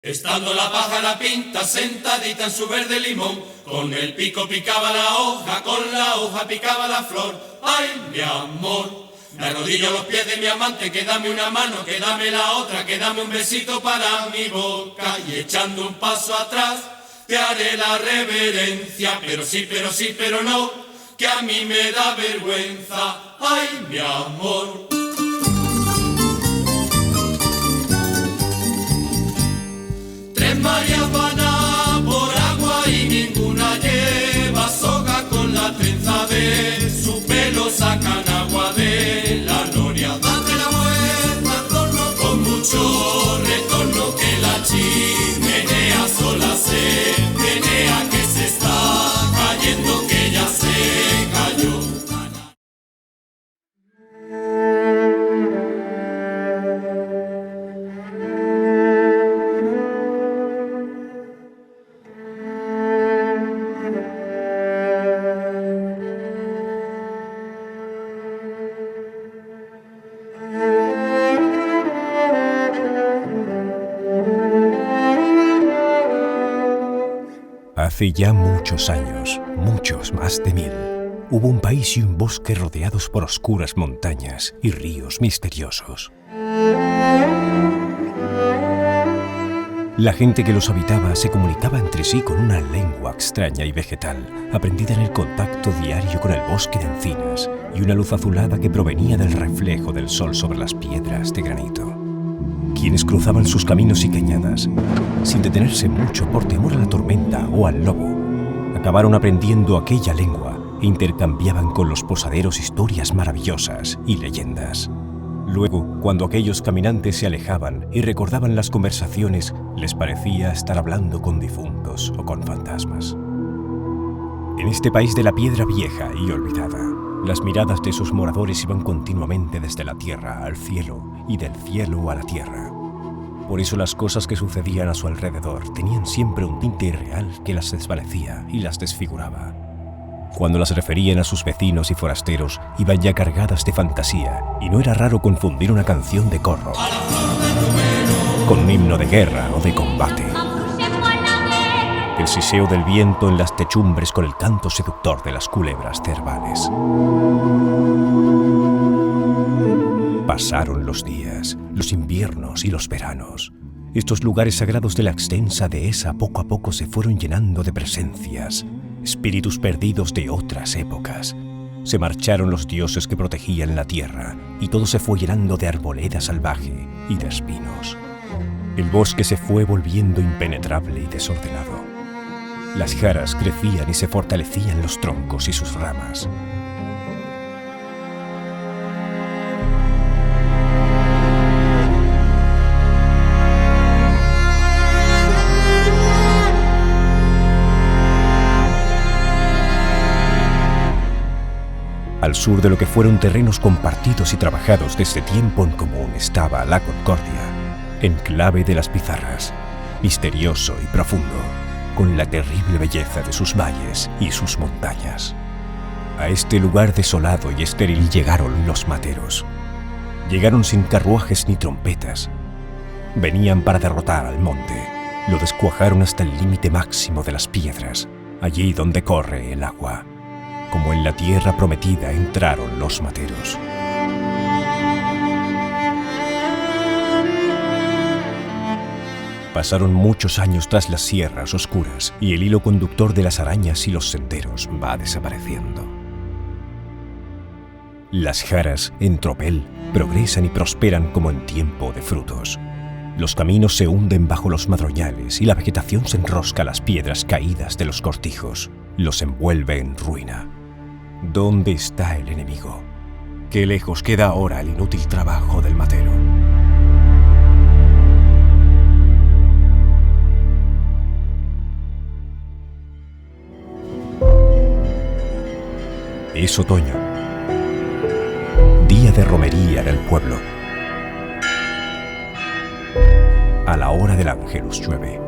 Estando la pájara pinta sentadita en su verde limón, con el pico picaba la hoja, con la hoja picaba la flor. ¡Ay, mi amor! Me arrodillo a los pies de mi amante, que dame una mano, que dame la otra, que dame un besito para mi boca. Y echando un paso atrás, te haré la reverencia. Pero sí, pero sí, pero no, que a mí me da vergüenza. ¡Ay, mi amor! Tres Marías van a por agua y ninguna lleva soga, con la trenza de su pelo sacan agua de la noria. Date la vuelta en torno con mucho retorno, que la chimenea sola se menea, que se está cayendo, que ya se cayó. Hace ya muchos años, muchos más de 1000, hubo un país y un bosque rodeados por oscuras montañas y ríos misteriosos. La gente que los habitaba se comunicaba entre sí con una lengua extraña y vegetal, aprendida en el contacto diario con el bosque de encinas y una luz azulada que provenía del reflejo del sol sobre las piedras de granito. Quienes cruzaban sus caminos y cañadas, sin detenerse mucho por temor a la tormenta o al lobo, acabaron aprendiendo aquella lengua e intercambiaban con los posaderos historias maravillosas y leyendas. Luego, cuando aquellos caminantes se alejaban y recordaban las conversaciones, les parecía estar hablando con difuntos o con fantasmas. En este país de la piedra vieja y olvidada, las miradas de sus moradores iban continuamente desde la tierra al cielo y del cielo a la tierra. Por eso las cosas que sucedían a su alrededor tenían siempre un tinte irreal que las desvanecía y las desfiguraba. Cuando las referían a sus vecinos y forasteros, iban ya cargadas de fantasía, y no era raro confundir una canción de corro con un himno de guerra o de combate. El siseo del viento en las techumbres con el canto seductor de las culebras cervales. Pasaron los días, los inviernos y los veranos. Estos lugares sagrados de la extensa dehesa poco a poco se fueron llenando de presencias, espíritus perdidos de otras épocas. Se marcharon los dioses que protegían la tierra y todo se fue llenando de arboleda salvaje y de espinos. El bosque se fue volviendo impenetrable y desordenado. Las jaras crecían y se fortalecían los troncos y sus ramas. Al sur de lo que fueron terrenos compartidos y trabajados desde tiempo en común estaba la Concordia, enclave de las Pizarras, misterioso y profundo, con la terrible belleza de sus valles y sus montañas. A este lugar desolado y estéril llegaron los materos. Llegaron sin carruajes ni trompetas. Venían para derrotar al monte. Lo descuajaron hasta el límite máximo de las piedras, allí donde corre el agua. Como en la tierra prometida entraron los materos. Pasaron muchos años tras las sierras oscuras y el hilo conductor de las arañas y los senderos va desapareciendo. Las jaras, en tropel, progresan y prosperan como en tiempo de frutos. Los caminos se hunden bajo los madroñales y la vegetación se enrosca a las piedras caídas de los cortijos. Los envuelve en ruina. ¿Dónde está el enemigo? Qué lejos queda ahora el inútil trabajo del matero. Es otoño, día de romería del pueblo. A la hora del ángelus llueve.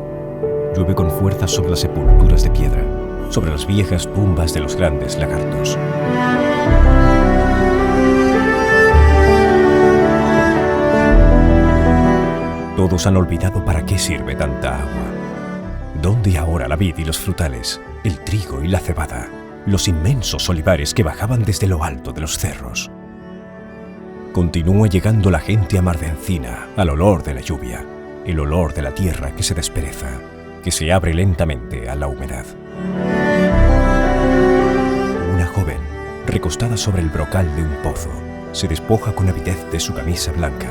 Llueve con fuerza sobre las sepulturas de piedra, sobre las viejas tumbas de los grandes lagartos. Todos han olvidado para qué sirve tanta agua. ¿Dónde ahora la vid y los frutales, el trigo y la cebada, los inmensos olivares que bajaban desde lo alto de los cerros? Continúa llegando la gente a Mar de Encina, al olor de la lluvia, el olor de la tierra que se despereza, que se abre lentamente a la humedad. Una joven, recostada sobre el brocal de un pozo, se despoja con avidez de su camisa blanca,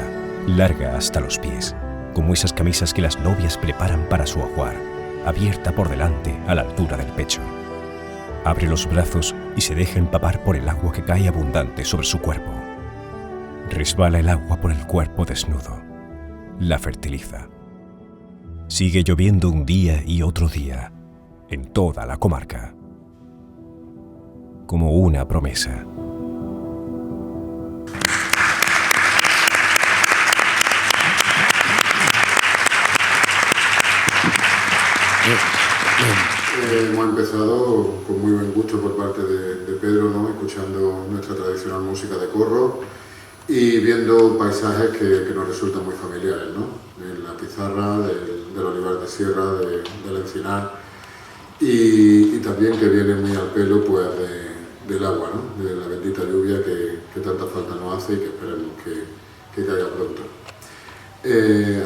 larga hasta los pies, como esas camisas que las novias preparan para su ajuar, abierta por delante a la altura del pecho. Abre los brazos y se deja empapar por el agua que cae abundante sobre su cuerpo. Resbala el agua por el cuerpo desnudo. La fertiliza. Sigue lloviendo un día y otro día, en toda la comarca. Como una promesa. Hemos empezado con muy buen gusto por parte de Pedro, ¿no? Escuchando nuestra tradicional música de corro y viendo paisajes que nos resultan muy familiares, ¿no? En la pizarra del olivar de sierra, del encinar y también que viene muy al pelo pues, del agua, ¿no? De la bendita lluvia que tanta falta nos hace y que esperemos que caiga pronto.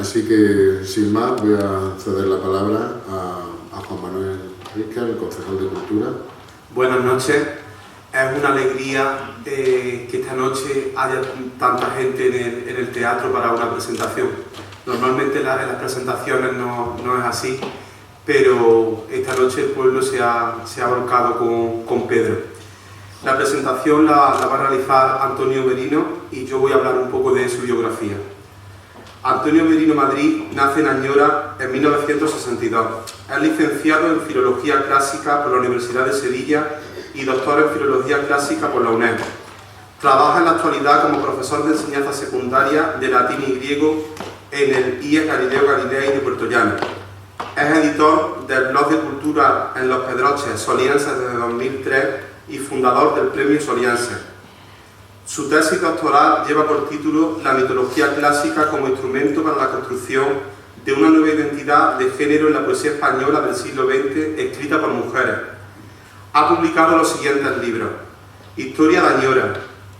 Así que, sin más, voy a ceder la palabra a Juan Manuel Rica, el concejal de Cultura. Buenas noches. Es una alegría que esta noche haya tanta gente en el teatro para una presentación. Normalmente en las presentaciones no es así, pero esta noche el pueblo se ha volcado con Pedro. La presentación la va a realizar Antonio Merino y yo voy a hablar un poco de su biografía. Antonio Merino Madrid nace en Añora en 1962. Es licenciado en Filología Clásica por la Universidad de Sevilla y doctor en Filología Clásica por la UNED. Trabaja en la actualidad como profesor de enseñanza secundaria de latín y griego en el IES Galileo Galilei de Puerto Llano. Es editor del blog de cultura en Los Pedroches Solienses desde 2003 y fundador del Premio Solienses. Su tesis doctoral lleva por título La mitología clásica como instrumento para la construcción de una nueva identidad de género en la poesía española del siglo XX escrita por mujeres. Ha publicado los siguientes libros: Historia de Añora,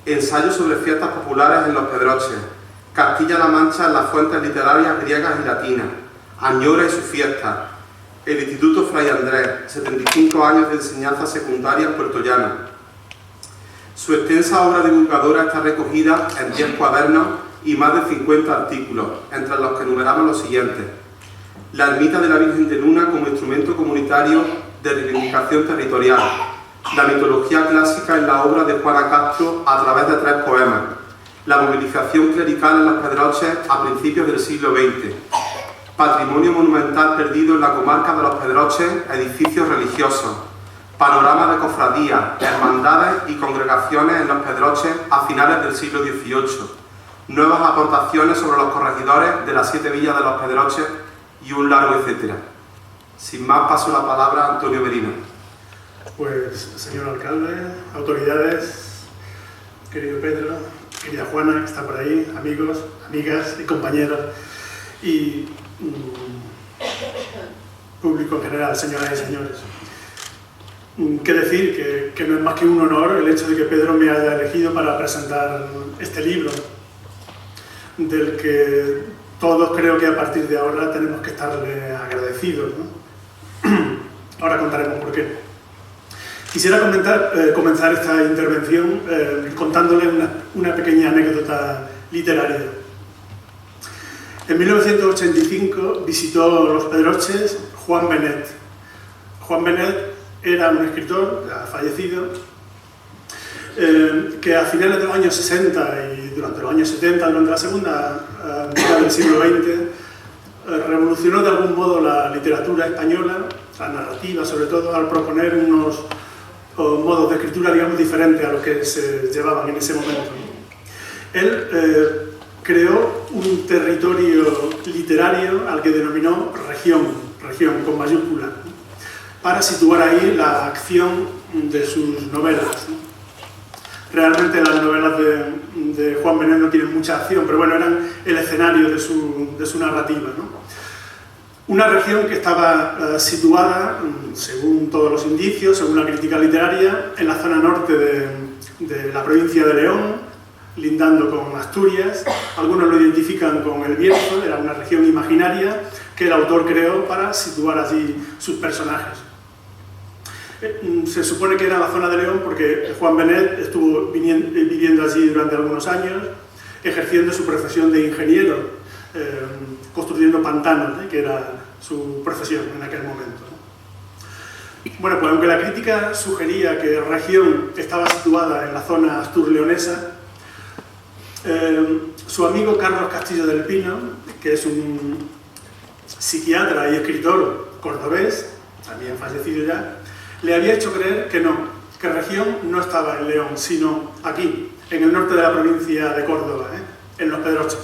Ensayo sobre fiestas populares en Los Pedroches, Castilla-La Mancha en las fuentes literarias griegas y latinas, Añora y su fiesta, el Instituto Fray Andrés, 75 años de enseñanza secundaria en Puerto Llano. Su extensa obra divulgadora está recogida en 10 cuadernos y más de 50 artículos, entre los que enumeramos los siguientes: La ermita de la Virgen de Luna como instrumento comunitario de reivindicación territorial, la mitología clásica en la obra de Juana Castro a través de 3 poemas, la movilización clerical en Los Pedroches a principios del siglo XX, patrimonio monumental perdido en la comarca de Los Pedroches, edificios religiosos, panorama de cofradías, hermandades y congregaciones en Los Pedroches a finales del siglo XVIII, nuevas aportaciones sobre los corregidores de las 7 villas de Los Pedroches y un largo etcétera. Sin más, paso la palabra a Antonio Merino. Pues, señor alcalde, autoridades, querido Pedro, querida Juana, que está por ahí, amigos, amigas y compañeros, y público en general, señoras y señores. Qué decir, que no es más que un honor el hecho de que Pedro me haya elegido para presentar este libro, del que todos creo que a partir de ahora tenemos que estarle agradecidos, ¿no? Ahora contaremos por qué. Quisiera comenzar esta intervención contándole una pequeña anécdota literaria. En 1985 visitó Los Pedroches Juan Benet. Juan Benet era un escritor, ya fallecido, que a finales de los años 60 y durante los años 70, durante la segunda mitad del siglo XX, revolucionó de algún modo la literatura española, la narrativa sobre todo, al proponer unos modos de escritura, digamos, diferentes a los que se llevaban en ese momento. Él creó un territorio literario al que denominó región con mayúscula, para situar ahí la acción de sus novelas. Realmente las novelas de Juan Benet no tienen mucha acción, pero bueno, eran el escenario de su narrativa, ¿no? Una región que estaba situada, según todos los indicios, según la crítica literaria, en la zona norte de la provincia de León, lindando con Asturias. Algunos lo identifican con el Bierzo, era una región imaginaria que el autor creó para situar allí sus personajes. Se supone que era la zona de León porque Juan Benet estuvo viviendo allí durante algunos años, ejerciendo su profesión de ingeniero, construyendo pantanos, que era su profesión en aquel momento. Bueno, pues aunque la crítica sugería que la región estaba situada en la zona astur-leonesa, su amigo Carlos Castillo del Pino, que es un psiquiatra y escritor cordobés, también fallecido ya, le había hecho creer que no, que la región no estaba en León, sino aquí, en el norte de la provincia de Córdoba, en Los Pedroches.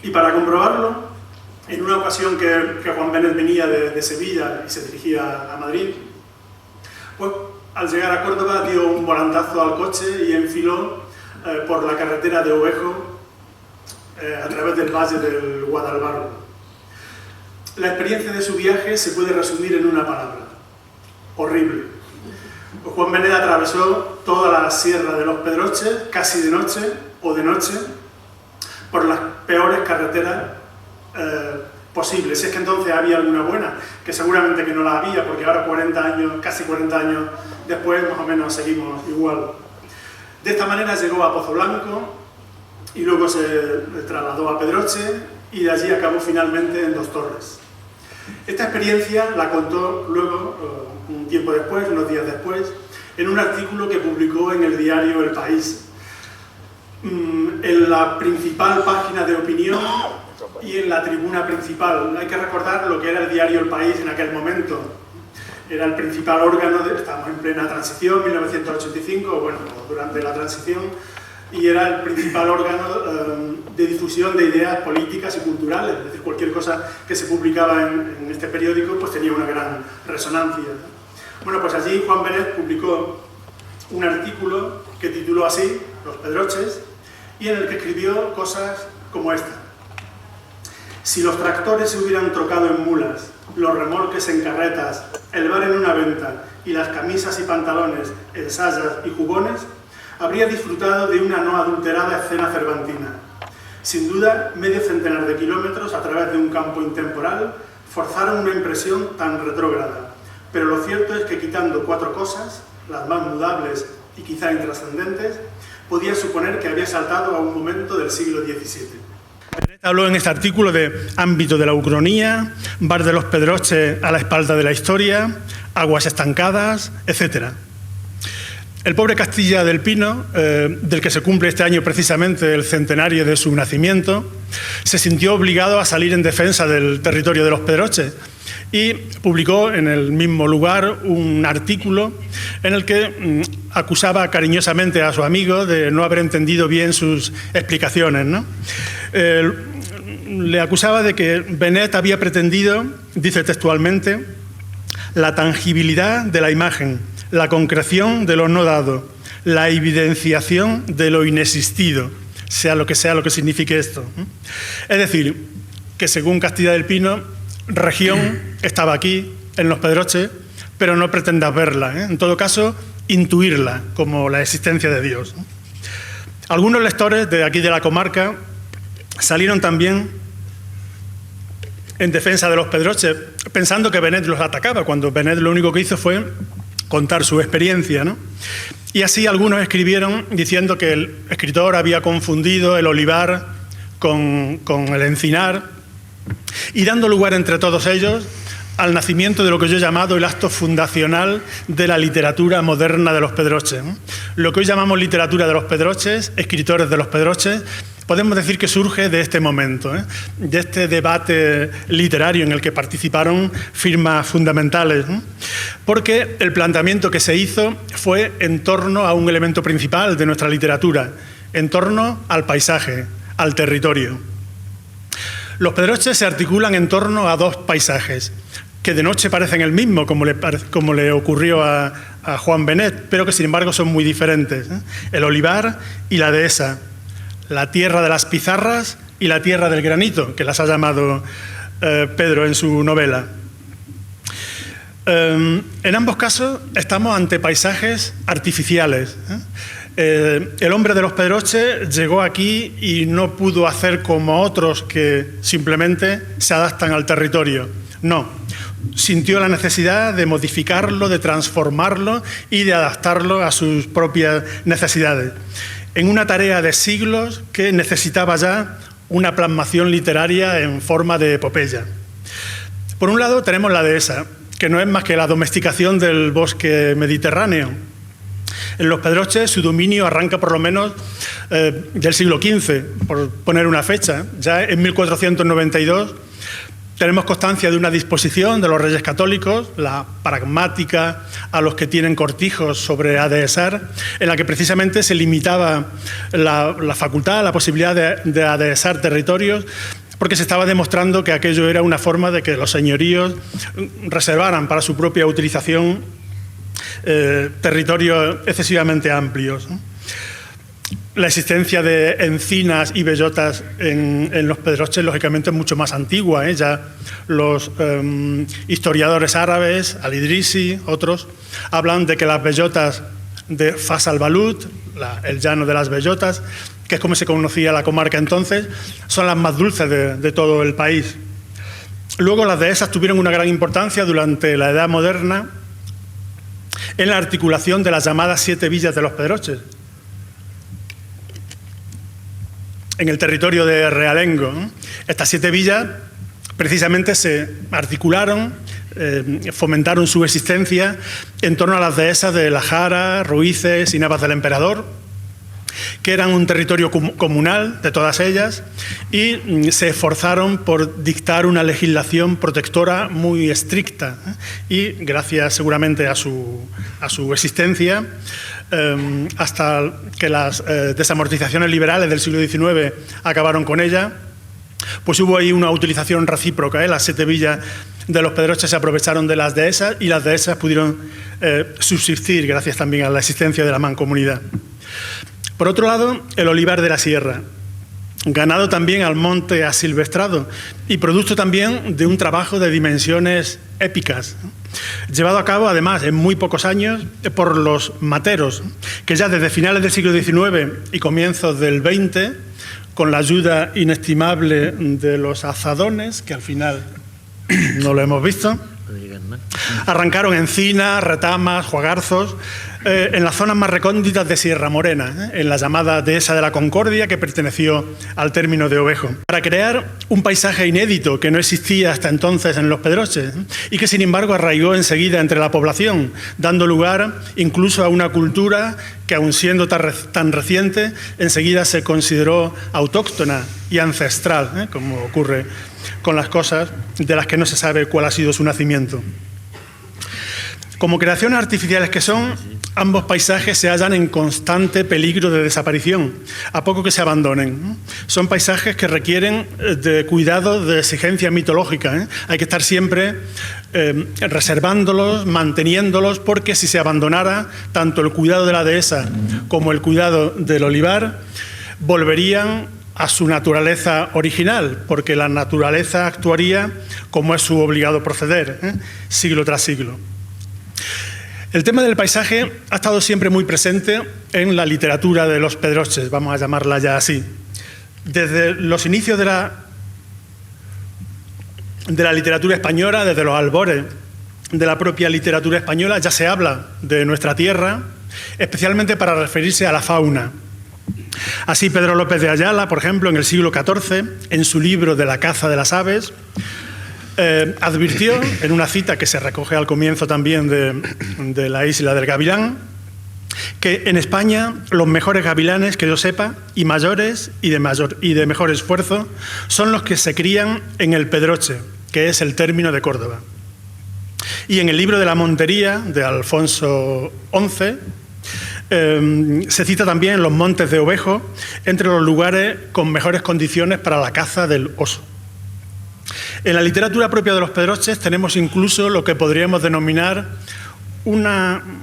Y para comprobarlo, en una ocasión que Juan Benet venía de Sevilla y se dirigía a Madrid, pues al llegar a Córdoba dio un volantazo al coche y enfiló por la carretera de Ovejo a través del valle del Guadalbarro. La experiencia de su viaje se puede resumir en una palabra: horrible. Pues Juan Benet atravesó toda la sierra de Los Pedroches, casi de noche o de noche, por las peores carreteras posibles. Si es que entonces había alguna buena, que seguramente que no la había, porque ahora 40 años, casi 40 años después, más o menos seguimos igual. De esta manera llegó a Pozo Blanco y luego se trasladó a Pedroche y de allí acabó finalmente en Dos Torres. Esta experiencia la contó luego, un tiempo después, unos días después, en un artículo que publicó en el diario El País, en la principal página de opinión y en la tribuna principal. Hay que recordar lo que era el diario El País en aquel momento. Era el principal órgano, estamos en plena transición, 1985, bueno, durante la transición, y era el principal órgano de difusión de ideas políticas y culturales. Es decir, cualquier cosa que se publicaba en este periódico pues tenía una gran resonancia. Bueno, pues allí Juan Benet publicó un artículo que tituló así, Los Pedroches, y en el que escribió cosas como esta: si los tractores se hubieran trocado en mulas, los remolques en carretas, el bar en una venta y las camisas y pantalones en sayas y jubones, habría disfrutado de una no adulterada escena cervantina. Sin duda, medio centenar de kilómetros a través de un campo intemporal forzaron una impresión tan retrógrada, pero lo cierto es que quitando 4 cosas, las más mudables y quizá intrascendentes, podía suponer que había saltado a un momento del siglo XVII. Benet habló en este artículo de ámbito de la ucronía, bar de Los Pedroches a la espalda de la historia, aguas estancadas, etc. El pobre Castilla del Pino, del que se cumple este año precisamente el centenario de su nacimiento, se sintió obligado a salir en defensa del territorio de Los Pedroches y publicó en el mismo lugar un artículo en el que acusaba cariñosamente a su amigo de no haber entendido bien sus explicaciones, ¿no? Le acusaba de que Benet había pretendido, dice textualmente, la tangibilidad de la imagen, la concreción de lo no dado, la evidenciación de lo inexistido, sea lo que signifique esto. Es decir, que según Castilla del Pino, región estaba aquí, en Los Pedroches, pero no pretendas verla, en todo caso, intuirla como la existencia de Dios. Algunos lectores de aquí de la comarca salieron también en defensa de Los Pedroches, pensando que Benet los atacaba, cuando Benet lo único que hizo fue contar su experiencia, ¿no? Y así algunos escribieron diciendo que el escritor había confundido el olivar con el encinar, y dando lugar entre todos ellos al nacimiento de lo que yo he llamado el acto fundacional de la literatura moderna de Los Pedroches. Lo que hoy llamamos literatura de Los Pedroches, escritores de Los Pedroches, podemos decir que surge de este momento, de este debate literario en el que participaron firmas fundamentales, porque el planteamiento que se hizo fue en torno a un elemento principal de nuestra literatura, en torno al paisaje, al territorio. Los Pedroches se articulan en torno a 2 paisajes. que de noche parecen el mismo, como le ocurrió a Juan Benet, pero que sin embargo son muy diferentes, ¿eh? El olivar y la dehesa, la tierra de las pizarras y la tierra del granito, que las ha llamado Pedro en su novela. En ambos casos estamos ante paisajes artificiales, ¿eh? El hombre de los Pedroches llegó aquí y no pudo hacer como otros que simplemente se adaptan al territorio. No, sintió la necesidad de modificarlo, de transformarlo y de adaptarlo a sus propias necesidades, en una tarea de siglos que necesitaba ya una plasmación literaria en forma de epopeya. Por un lado tenemos la dehesa, que no es más que la domesticación del bosque mediterráneo. En los Pedroches su dominio arranca por lo menos del siglo XV, por poner una fecha. Ya en 1492 tenemos constancia de una disposición de los reyes católicos, la pragmática a los que tienen cortijos sobre adhesar, en la que precisamente se limitaba la facultad, la posibilidad de adhesar territorios, porque se estaba demostrando que aquello era una forma de que los señoríos reservaran para su propia utilización territorios excesivamente amplios, ¿no? La existencia de encinas y bellotas en los Pedroches, lógicamente, es mucho más antigua, ¿eh? Ya los historiadores árabes, Al-Idrisi, otros, hablan de que las bellotas de Fas al-Balut, el llano de las bellotas, que es como se conocía la comarca entonces, son las más dulces de todo el país. Luego las dehesas tuvieron una gran importancia durante la Edad Moderna en la articulación de las llamadas 7 villas de los Pedroches, en el territorio de Realengo. Estas 7 villas precisamente se articularon, fomentaron su existencia en torno a las dehesas de La Jara, Ruices y Navas del Emperador, que eran un territorio comunal de todas ellas, y se esforzaron por dictar una legislación protectora muy estricta, y gracias seguramente a su existencia, hasta que las desamortizaciones liberales del siglo XIX acabaron con ella, pues hubo ahí una utilización recíproca, ¿eh? Las 7 villas de los Pedroches se aprovecharon de las dehesas y las dehesas pudieron subsistir gracias también a la existencia de la mancomunidad. Por otro lado, el olivar de la sierra, ganado también al monte asilvestrado y producto también de un trabajo de dimensiones épicas, llevado a cabo además en muy pocos años por los materos, que ya desde finales del siglo XIX y comienzos del XX, con la ayuda inestimable de los azadones, que al final no lo hemos visto, arrancaron encinas, retamas, juagarzos, en las zonas más recónditas de Sierra Morena, en la llamada Dehesa de la Concordia, que perteneció al término de Ovejo, para crear un paisaje inédito que no existía hasta entonces en los Pedroches y que sin embargo arraigó enseguida entre la población, dando lugar incluso a una cultura que, aun siendo tan reciente, enseguida se consideró autóctona y ancestral, como ocurre con las cosas de las que no se sabe cuál ha sido su nacimiento. Como creaciones artificiales que son, ambos paisajes se hallan en constante peligro de desaparición, a poco que se abandonen. Son paisajes que requieren de cuidado, de exigencia mitológica. Hay que estar siempre reservándolos, manteniéndolos, porque si se abandonara tanto el cuidado de la dehesa como el cuidado del olivar, volverían a su naturaleza original, porque la naturaleza actuaría como es su obligado proceder, siglo tras siglo. El tema del paisaje ha estado siempre muy presente en la literatura de los Pedroches, vamos a llamarla ya así. Desde los inicios de la literatura española, desde los albores de la propia literatura española, ya se habla de nuestra tierra, especialmente para referirse a la fauna. Así Pedro López de Ayala, por ejemplo, en el siglo XIV, en su libro de la caza de las aves, advirtió, en una cita que se recoge al comienzo también de la Isla del Gavilán, que en España los mejores gavilanes que yo sepa, y mayores y de mejor esfuerzo, son los que se crían en el Pedroche, que es el término de Córdoba. Y en el libro de la Montería, de Alfonso XI, se cita también los montes de Ovejo, entre los lugares con mejores condiciones para la caza del oso. En la literatura propia de los Pedroches tenemos incluso lo que podríamos denominar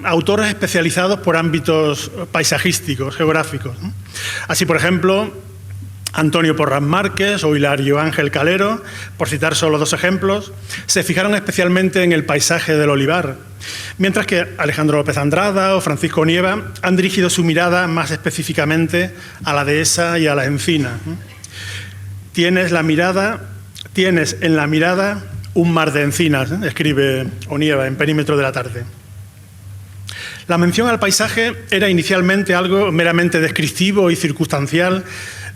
autores especializados por ámbitos paisajísticos, geográficos, ¿no? Así, por ejemplo, Antonio Porras Márquez o Hilario Ángel Calero, por citar solo dos ejemplos, se fijaron especialmente en el paisaje del olivar, mientras que Alejandro López Andrada o Francisco Nieva han dirigido su mirada más específicamente a la dehesa y a la encina. Tienes en la mirada un mar de encinas, escribe Onieva en Perímetro de la tarde. La mención al paisaje era inicialmente algo meramente descriptivo y circunstancial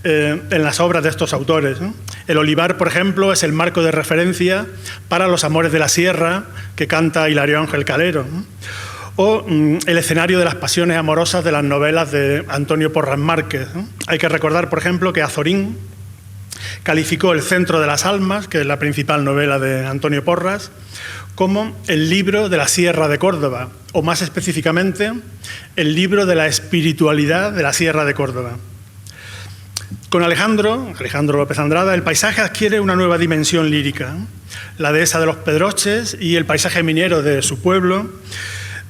en las obras de estos autores, ¿no? El olivar, por ejemplo, es el marco de referencia para Los amores de la sierra, que canta Hilario Ángel Calero, ¿no? O el escenario de las pasiones amorosas de las novelas de Antonio Porras Márquez, ¿no? Hay que recordar, por ejemplo, que Azorín calificó El centro de las almas, que es la principal novela de Antonio Porras, como el libro de la Sierra de Córdoba, o más específicamente, el libro de la espiritualidad de la Sierra de Córdoba. Con Alejandro López Andrada, el paisaje adquiere una nueva dimensión lírica. La dehesa de los Pedroches y el paisaje minero de su pueblo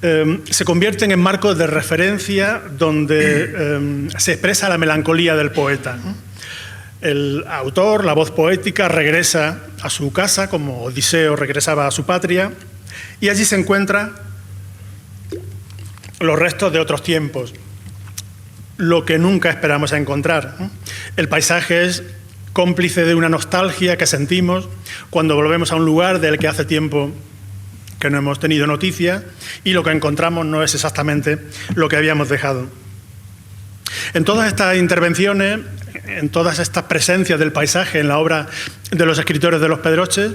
se convierten en marcos de referencia donde se expresa la melancolía del poeta. El autor, la voz poética, regresa a su casa como Odiseo regresaba a su patria, y allí se encuentran los restos de otros tiempos, lo que nunca esperamos encontrar. El paisaje es cómplice de una nostalgia que sentimos cuando volvemos a un lugar del que hace tiempo que no hemos tenido noticia, y lo que encontramos no es exactamente lo que habíamos dejado. En todas estas intervenciones, en todas estas presencias del paisaje en la obra de los escritores de los Pedroches,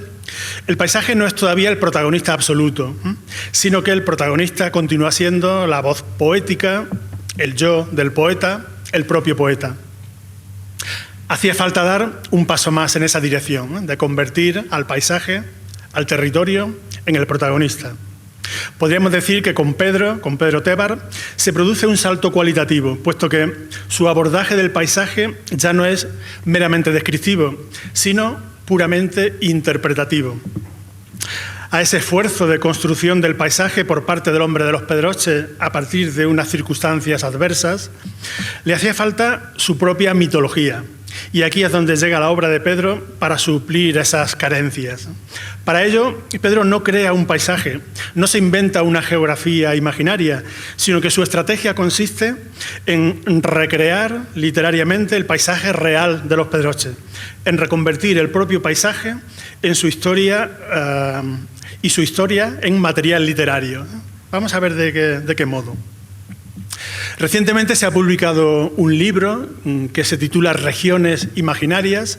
el paisaje no es todavía el protagonista absoluto, sino que el protagonista continúa siendo la voz poética, el yo del poeta, el propio poeta. Hacía falta dar un paso más en esa dirección, de convertir al paisaje, al territorio, en el protagonista. Podríamos decir que con Pedro Tébar, se produce un salto cualitativo, puesto que su abordaje del paisaje ya no es meramente descriptivo, sino puramente interpretativo. A ese esfuerzo de construcción del paisaje por parte del hombre de los Pedroches a partir de unas circunstancias adversas, le hacía falta su propia mitología. Y aquí es donde llega la obra de Pedro para suplir esas carencias. Para ello, Pedro no crea un paisaje, no se inventa una geografía imaginaria, sino que su estrategia consiste en recrear literariamente el paisaje real de los Pedroches, en reconvertir el propio paisaje en su historia y su historia en material literario. Vamos a ver de qué modo. Recientemente se ha publicado un libro que se titula Regiones Imaginarias.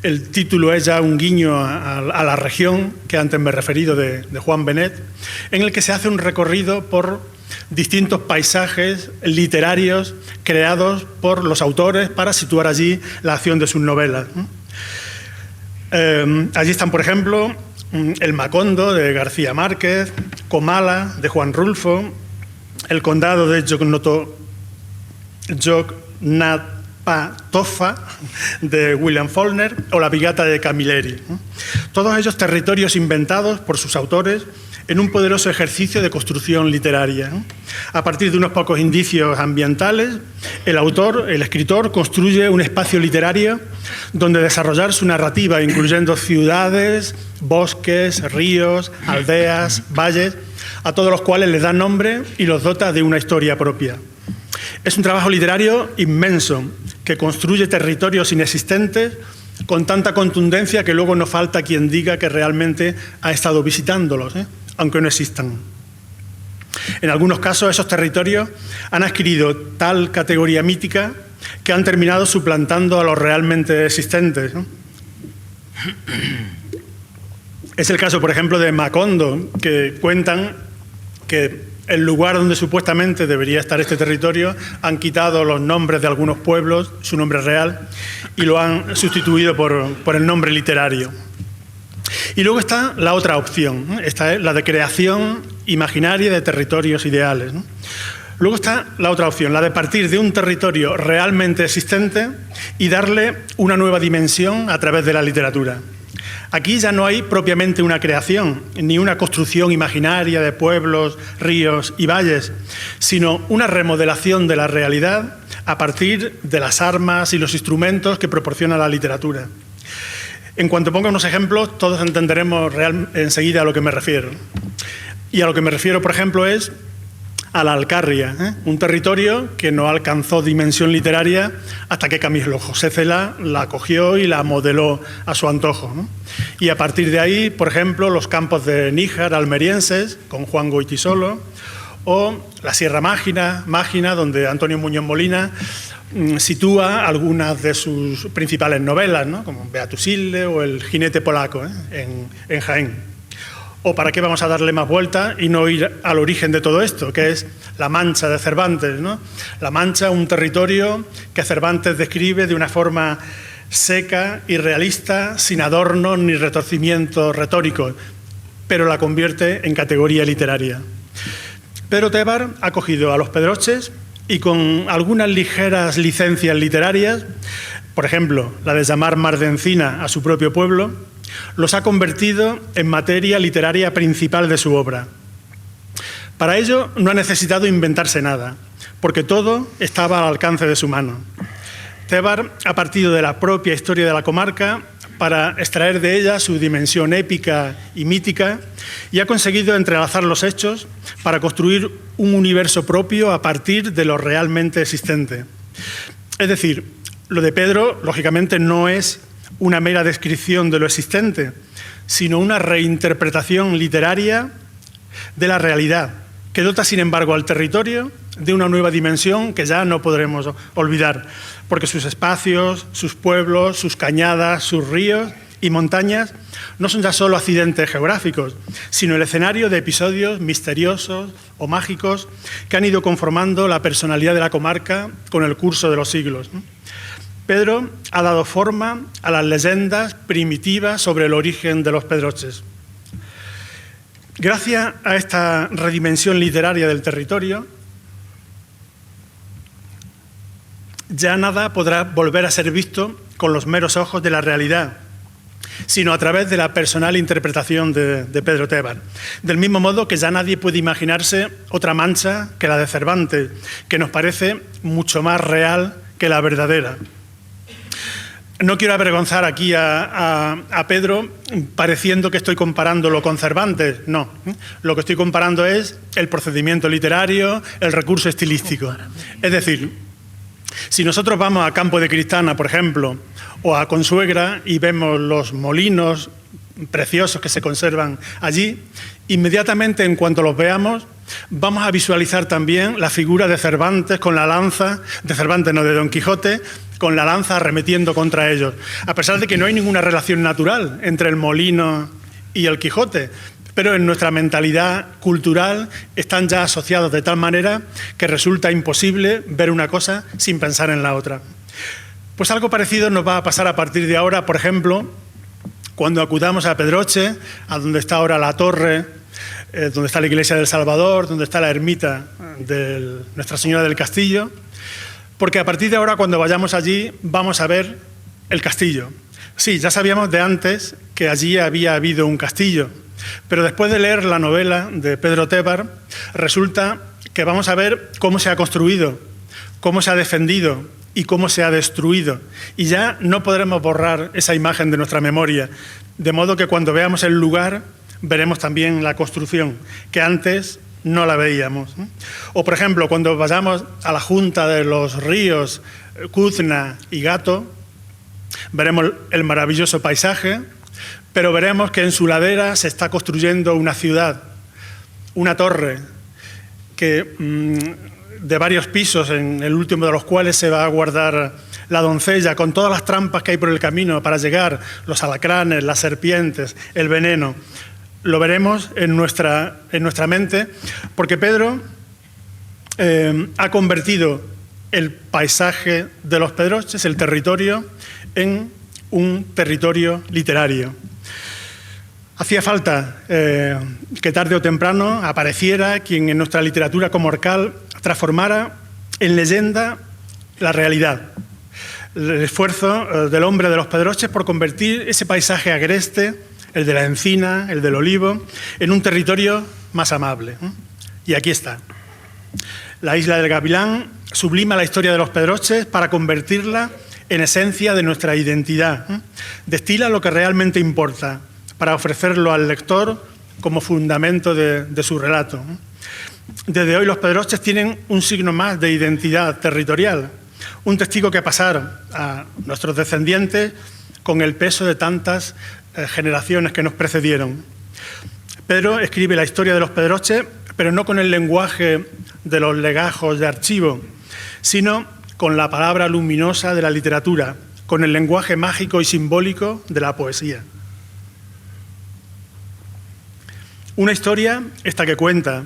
El título es ya un guiño a la región que antes me he referido de Juan Benet, en el que se hace un recorrido por distintos paisajes literarios creados por los autores para situar allí la acción de sus novelas. Allí están, por ejemplo, El Macondo de García Márquez, Comala de Juan Rulfo, El condado de Yognapatofa de William Faulkner o La Vigata de Camilleri. Todos ellos territorios inventados por sus autores en un poderoso ejercicio de construcción literaria. A partir de unos pocos indicios ambientales, el escritor, construye un espacio literario donde desarrollar su narrativa, incluyendo ciudades, bosques, ríos, aldeas, valles, a todos los cuales les da nombre y los dota de una historia propia. Es un trabajo literario inmenso que construye territorios inexistentes con tanta contundencia que luego no falta quien diga que realmente ha estado visitándolos, aunque no existan. En algunos casos esos territorios han adquirido tal categoría mítica que han terminado suplantando a los realmente existentes, ¿no? Es el caso, por ejemplo, de Macondo, que cuentan que el lugar donde supuestamente debería estar este territorio han quitado los nombres de algunos pueblos, su nombre real, y lo han sustituido por el nombre literario. Y luego está la otra opción, ¿no? Esta es la de creación imaginaria de territorios ideales, ¿no? Luego está la otra opción, la de partir de un territorio realmente existente y darle una nueva dimensión a través de la literatura. Aquí ya no hay propiamente una creación, ni una construcción imaginaria de pueblos, ríos y valles, sino una remodelación de la realidad a partir de las armas y los instrumentos que proporciona la literatura. En cuanto ponga unos ejemplos, todos entenderemos enseguida a lo que me refiero. Y a lo que me refiero, por ejemplo, es a la Alcarria, un territorio que no alcanzó dimensión literaria hasta que Camilo José Cela la acogió y la modeló a su antojo, ¿no? Y a partir de ahí, por ejemplo, los campos de Níjar almerienses, con Juan Goytisolo, o la Sierra Mágina, donde Antonio Muñoz Molina sitúa algunas de sus principales novelas, ¿no? Como Beatus Ille o El jinete polaco, en Jaén. ¿O para qué vamos a darle más vuelta y no ir al origen de todo esto, que es La Mancha de Cervantes, ¿no? La Mancha, un territorio que Cervantes describe de una forma seca y realista, sin adornos ni retorcimientos retóricos, pero la convierte en categoría literaria. Pedro Tebar ha cogido a los pedroches y con algunas ligeras licencias literarias, por ejemplo, la de llamar Mar de Encina a su propio pueblo, los ha convertido en materia literaria principal de su obra. Para ello no ha necesitado inventarse nada, porque todo estaba al alcance de su mano. Tebar ha partido de la propia historia de la comarca para extraer de ella su dimensión épica y mítica y ha conseguido entrelazar los hechos para construir un universo propio a partir de lo realmente existente. Es decir, lo de Pedro, lógicamente, no es una mera descripción de lo existente, sino una reinterpretación literaria de la realidad, que dota, sin embargo, al territorio de una nueva dimensión que ya no podremos olvidar, porque sus espacios, sus pueblos, sus cañadas, sus ríos y montañas no son ya solo accidentes geográficos, sino el escenario de episodios misteriosos o mágicos que han ido conformando la personalidad de la comarca con el curso de los siglos. Pedro ha dado forma a las leyendas primitivas sobre el origen de los pedroches. Gracias a esta redimensión literaria del territorio, ya nada podrá volver a ser visto con los meros ojos de la realidad, sino a través de la personal interpretación de Pedro Tebar. Del mismo modo que ya nadie puede imaginarse otra Mancha que la de Cervantes, que nos parece mucho más real que la verdadera. No quiero avergonzar aquí a Pedro pareciendo que estoy comparándolo con Cervantes, no. Lo que estoy comparando es el procedimiento literario, el recurso estilístico. Es decir, si nosotros vamos a Campo de Cristana, por ejemplo, o a Consuegra y vemos los molinos preciosos que se conservan allí, inmediatamente en cuanto los veamos vamos a visualizar también la figura de Cervantes con la lanza, de Cervantes no, de Don Quijote, con la lanza arremetiendo contra ellos, a pesar de que no hay ninguna relación natural entre el molino y el Quijote, pero en nuestra mentalidad cultural están ya asociados de tal manera que resulta imposible ver una cosa sin pensar en la otra. Pues algo parecido nos va a pasar a partir de ahora, por ejemplo, cuando acudamos a Pedroche, a donde está ahora la torre, donde está la iglesia del Salvador, donde está la ermita de Nuestra Señora del Castillo, porque a partir de ahora, cuando vayamos allí, vamos a ver el castillo. Sí, ya sabíamos de antes que allí había habido un castillo, pero después de leer la novela de Pedro Tebar, resulta que vamos a ver cómo se ha construido, cómo se ha defendido y cómo se ha destruido. Y ya no podremos borrar esa imagen de nuestra memoria, de modo que cuando veamos el lugar, veremos también la construcción, que antes no la veíamos. O, por ejemplo, cuando vayamos a la junta de los ríos Cuzna y Gato, veremos el maravilloso paisaje, pero veremos que en su ladera se está construyendo una ciudad, una torre, que de varios pisos, en el último de los cuales se va a guardar la doncella, con todas las trampas que hay por el camino para llegar, los alacranes, las serpientes, el veneno. Lo veremos en nuestra mente, porque Pedro ha convertido el paisaje de los pedroches, el territorio, en un territorio literario. Hacía falta que tarde o temprano apareciera quien en nuestra literatura comarcal transformara en leyenda la realidad. el esfuerzo del hombre de los Pedroches por convertir ese paisaje agreste, el de la encina, el del olivo, en un territorio más amable. Y aquí está. La isla del Gavilán sublima la historia de los Pedroches para convertirla en esencia de nuestra identidad. Destila lo que realmente importa para ofrecerlo al lector como fundamento de su relato. Desde hoy los Pedroches tienen un signo más de identidad territorial, un testigo que pasar a nuestros descendientes con el peso de tantas generaciones que nos precedieron. Pedro escribe la historia de los Pedroches, pero no con el lenguaje de los legajos de archivo, sino con la palabra luminosa de la literatura, con el lenguaje mágico y simbólico de la poesía. Una historia, esta que cuenta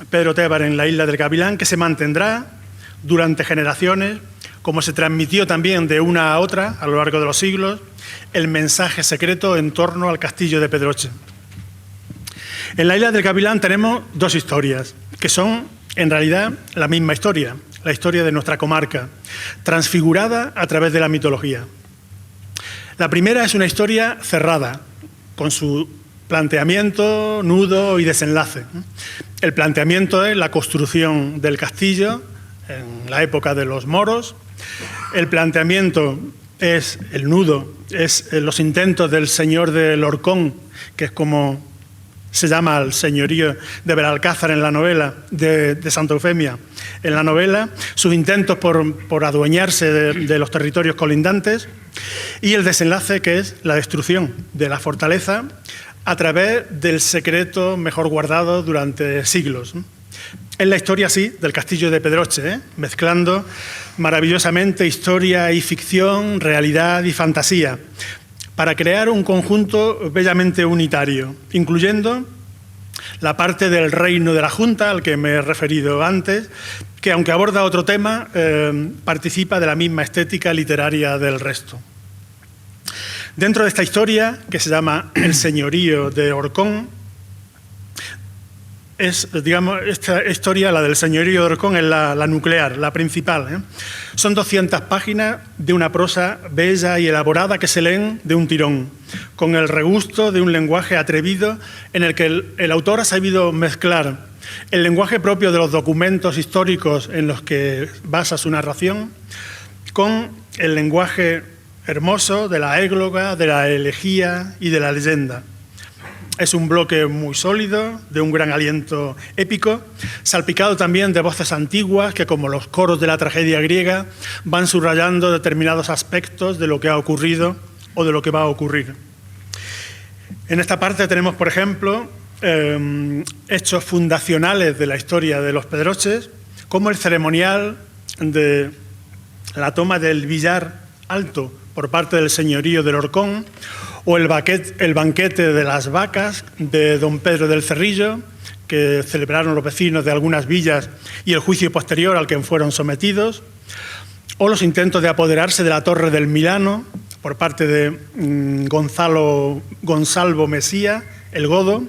Pedro Tébar en la isla del Gavilán, que se mantendrá durante generaciones, como se transmitió también de una a otra a lo largo de los siglos, el mensaje secreto en torno al castillo de Pedroche. En la isla del Gavilán tenemos dos historias, que son en realidad la misma historia, la historia de nuestra comarca, transfigurada a través de la mitología. La primera es una historia cerrada, con su planteamiento, nudo y desenlace. El planteamiento es la construcción del castillo en la época de los moros. El planteamiento es el nudo, es los intentos del señor de Lorcón, que es como se llama el señorío de Belalcázar en la novela, de Santa Eufemia en la novela, sus intentos por adueñarse de los territorios colindantes, y el desenlace, que es la destrucción de la fortaleza a través del secreto mejor guardado durante siglos. Es la historia, sí, del castillo de Pedroche, mezclando maravillosamente historia y ficción, realidad y fantasía, para crear un conjunto bellamente unitario, incluyendo la parte del reino de la Junta, al que me he referido antes, que aunque aborda otro tema, participa de la misma estética literaria del resto. Dentro de esta historia, que se llama El señorío de Orcón, esta historia, la del señorío de Orcón, es la nuclear, la principal. Son 200 páginas de una prosa bella y elaborada que se leen de un tirón, con el regusto de un lenguaje atrevido en el que el autor ha sabido mezclar el lenguaje propio de los documentos históricos en los que basa su narración con el lenguaje hermoso de la égloga, de la elegía y de la leyenda. Es un bloque muy sólido, de un gran aliento épico, salpicado también de voces antiguas que, como los coros de la tragedia griega, van subrayando determinados aspectos de lo que ha ocurrido o de lo que va a ocurrir. En esta parte tenemos, por ejemplo, hechos fundacionales de la historia de los Pedroches, como el ceremonial de la toma del Villar Alto por parte del señorío del Orcón, o el banquete de las vacas de don Pedro del Cerrillo, que celebraron los vecinos de algunas villas, y el juicio posterior al que fueron sometidos, o los intentos de apoderarse de la Torre del Milano por parte de Gonsalvo Mesía, el Godo,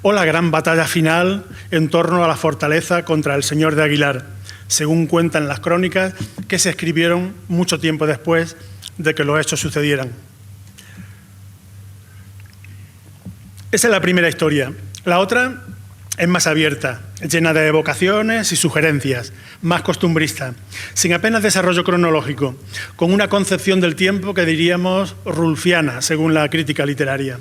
o la gran batalla final en torno a la fortaleza contra el señor de Aguilar, según cuentan las crónicas que se escribieron mucho tiempo después de que los hechos sucedieran. Esa es la primera historia. La otra es más abierta, llena de evocaciones y sugerencias, más costumbrista, sin apenas desarrollo cronológico, con una concepción del tiempo que diríamos rulfiana, según la crítica literaria.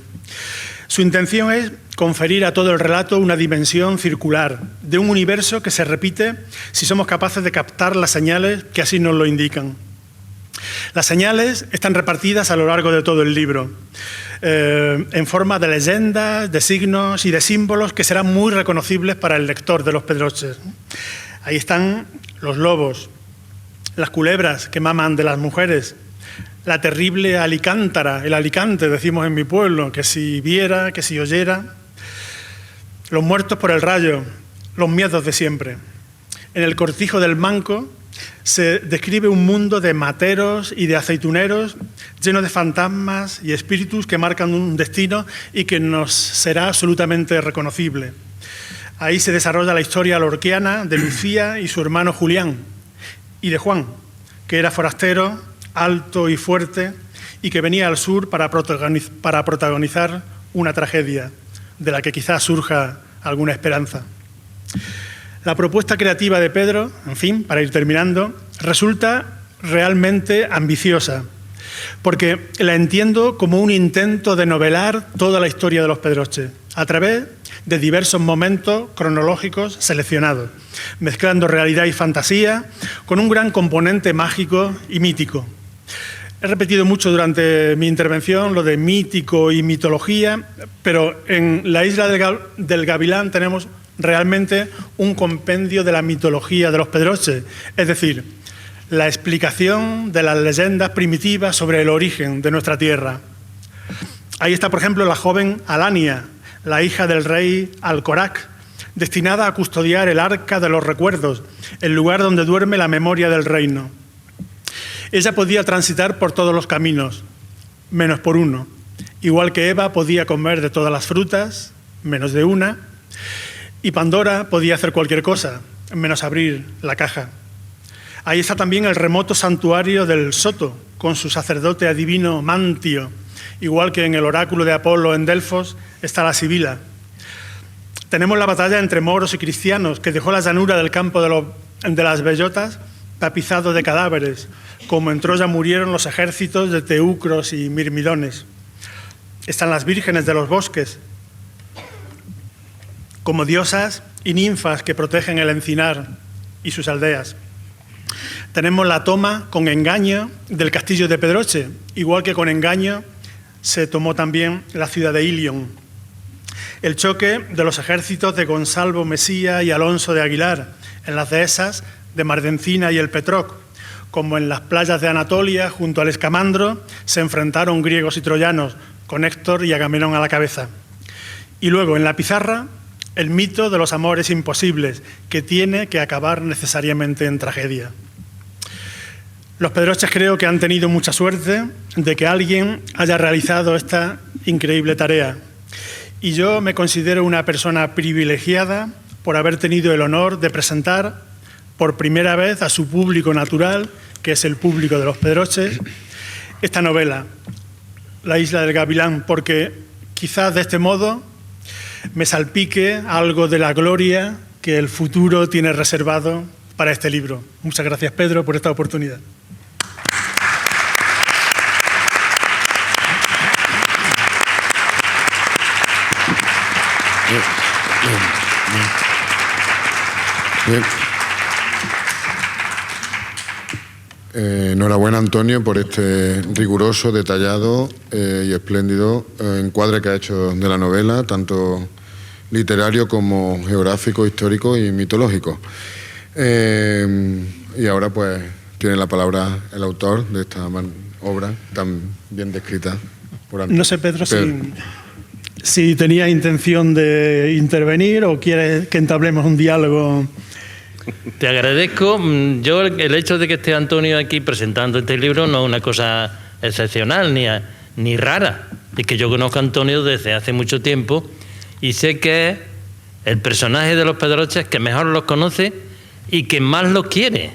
Su intención es conferir a todo el relato una dimensión circular, de un universo que se repite si somos capaces de captar las señales que así nos lo indican. Las señales están repartidas a lo largo de todo el libro, en forma de leyendas, de signos y de símbolos que serán muy reconocibles para el lector de los Pedroches. Ahí están los lobos, las culebras que maman de las mujeres, la terrible alicántara, el alicante, decimos en mi pueblo, que si viera, que si oyera, los muertos por el rayo, los miedos de siempre. En el cortijo del Manco se describe un mundo de materos y de aceituneros lleno de fantasmas y espíritus que marcan un destino y que nos será absolutamente reconocible. Ahí se desarrolla la historia lorquiana de Lucía y su hermano Julián, y de Juan, que era forastero alto y fuerte, y que venía al sur para protagonizar una tragedia, de la que quizás surja alguna esperanza. La propuesta creativa de Pedro, en fin, para ir terminando, resulta realmente ambiciosa, porque la entiendo como un intento de novelar toda la historia de los Pedroche, a través de diversos momentos cronológicos seleccionados, mezclando realidad y fantasía con un gran componente mágico y mítico. He repetido mucho durante mi intervención lo de mítico y mitología, pero en la Isla del Gavilán tenemos realmente un compendio de la mitología de los Pedroche, es decir, la explicación de las leyendas primitivas sobre el origen de nuestra tierra. Ahí está, por ejemplo, la joven Alania, la hija del rey Alcorac, destinada a custodiar el arca de los recuerdos, el lugar donde duerme la memoria del reino. Ella podía transitar por todos los caminos, menos por uno. Igual que Eva podía comer de todas las frutas, menos de una. Y Pandora podía hacer cualquier cosa, menos abrir la caja. Ahí está también el remoto santuario del Soto, con su sacerdote adivino Mantio. Igual que en el oráculo de Apolo en Delfos está la Sibila. Tenemos la batalla entre moros y cristianos, que dejó la llanura del campo de las bellotas tapizado de cadáveres, como en Troya murieron los ejércitos de teucros y mirmidones. Están las vírgenes de los bosques, como diosas y ninfas que protegen el encinar y sus aldeas. Tenemos la toma con engaño del castillo de Pedroche, igual que con engaño se tomó también la ciudad de Ilion. El choque de los ejércitos de Gonsalvo Mesía y Alonso de Aguilar en las dehesas de Mardencina y el Petroc, como en las playas de Anatolia, junto al Escamandro, se enfrentaron griegos y troyanos, con Héctor y Agamenón a la cabeza. Y luego, en la pizarra, el mito de los amores imposibles, que tiene que acabar necesariamente en tragedia. Los Pedroches creo que han tenido mucha suerte de que alguien haya realizado esta increíble tarea. Y yo me considero una persona privilegiada por haber tenido el honor de presentar por primera vez a su público natural, que es el público de los Pedroches, esta novela, La Isla del Gavilán, porque quizás de este modo me salpique algo de la gloria que el futuro tiene reservado para este libro. Muchas gracias, Pedro, por esta oportunidad. Bien. Enhorabuena, Antonio, por este riguroso, detallado y espléndido encuadre que ha hecho de la novela, tanto literario como geográfico, histórico y mitológico. Y ahora pues tiene la palabra el autor de esta obra tan bien descrita por Antonio. No sé, Pedro, si tenía intención de intervenir o quieres que entablemos un diálogo. Te agradezco. Yo, el hecho de que esté Antonio aquí presentando este libro no es una cosa excepcional ni rara. Es que yo conozco a Antonio desde hace mucho tiempo y sé que es el personaje de los Pedroches que mejor los conoce y que más los quiere.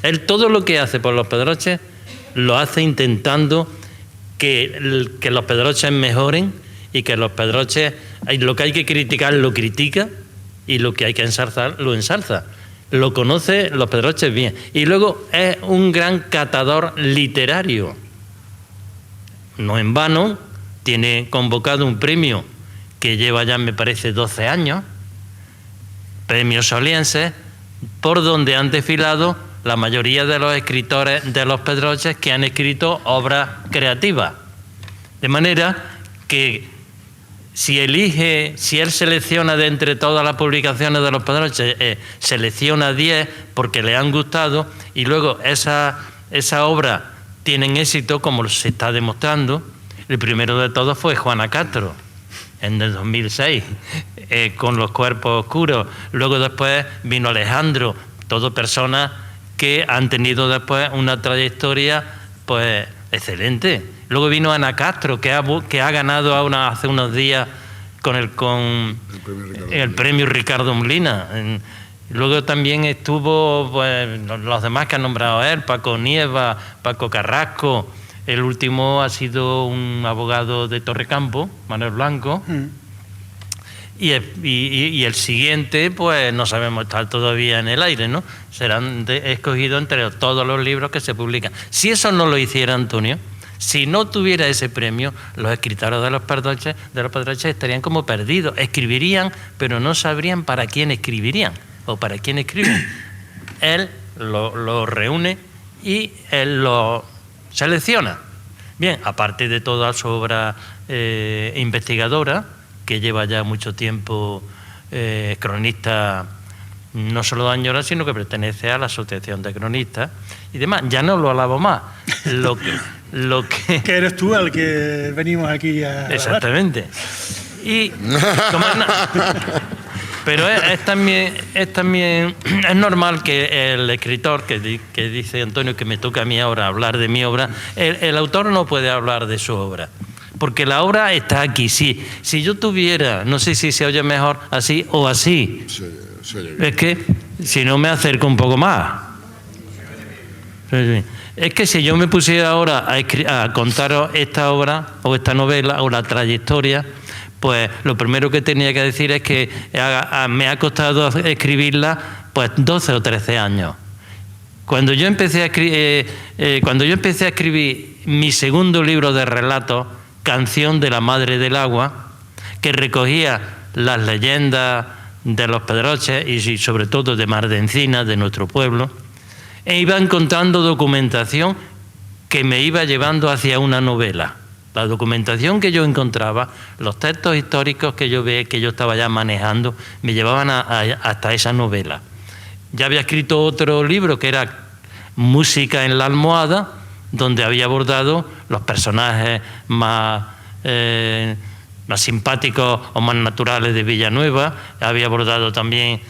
Él todo lo que hace por los Pedroches lo hace intentando que los Pedroches mejoren y que los Pedroches, lo que hay que criticar lo critica y lo que hay que ensalzar lo ensalza. Lo conoce los Pedroches bien. Y luego es un gran catador literario. No en vano, tiene convocado un premio que lleva ya, me parece, 12 años, Premio Soliense, por donde han desfilado la mayoría de los escritores de los Pedroches que han escrito obras creativas. De manera que si él selecciona de entre todas las publicaciones de los Pedroches, selecciona 10 porque le han gustado y luego esa obra tienen éxito, como se está demostrando. El primero de todos fue Juana Castro, en el 2006, con Los Cuerpos Oscuros. Luego después vino Alejandro, todo personas que han tenido después una trayectoria pues excelente. Luego vino Ana Castro, que ha ganado hace unos días con el premio Ricardo Molina. Luego también estuvo pues, los demás que ha nombrado él, Paco Nieva, Paco Carrasco. El último ha sido un abogado de Torrecampo, Manuel Blanco. Y el siguiente, pues no sabemos, está todavía en el aire, ¿no? Serán escogidos entre todos los libros que se publican. Si eso no lo hiciera Antonio, si no tuviera ese premio, los escritores de los Pedroches estarían como perdidos. Escribirían, pero no sabrían para quién escribirían o para quién escriben. Él lo reúne y él lo selecciona. Bien, aparte de toda su obra investigadora, que lleva ya mucho tiempo cronista, no solo de Añora, sino que pertenece a la Asociación de Cronistas y demás. Ya no lo alabo más. Lo que que eres tú al que venimos aquí a exactamente. hablar. Y pero es también es normal que el escritor que dice Antonio que me toca a mí ahora hablar de mi obra, el autor no puede hablar de su obra. Porque la obra está aquí. Si yo tuviera, no sé si se oye mejor así o así. Se oye bien. Es que si no me acerco un poco más. Es que si yo me pusiera ahora a contaros esta obra o esta novela o la trayectoria, pues lo primero que tenía que decir es que me ha costado escribirla pues 12 o 13 años. Cuando yo empecé a escribir mi segundo libro de relatos, Canción de la Madre del Agua, que recogía las leyendas de los Pedroches y sobre todo de Mardencina, de nuestro pueblo, e iba encontrando documentación que me iba llevando hacia una novela. La documentación que yo encontraba, los textos históricos que yo estaba ya manejando, me llevaban hasta esa novela. Ya había escrito otro libro que era Música en la almohada, donde había abordado los personajes más simpáticos o más naturales de Villanueva. Había abordado también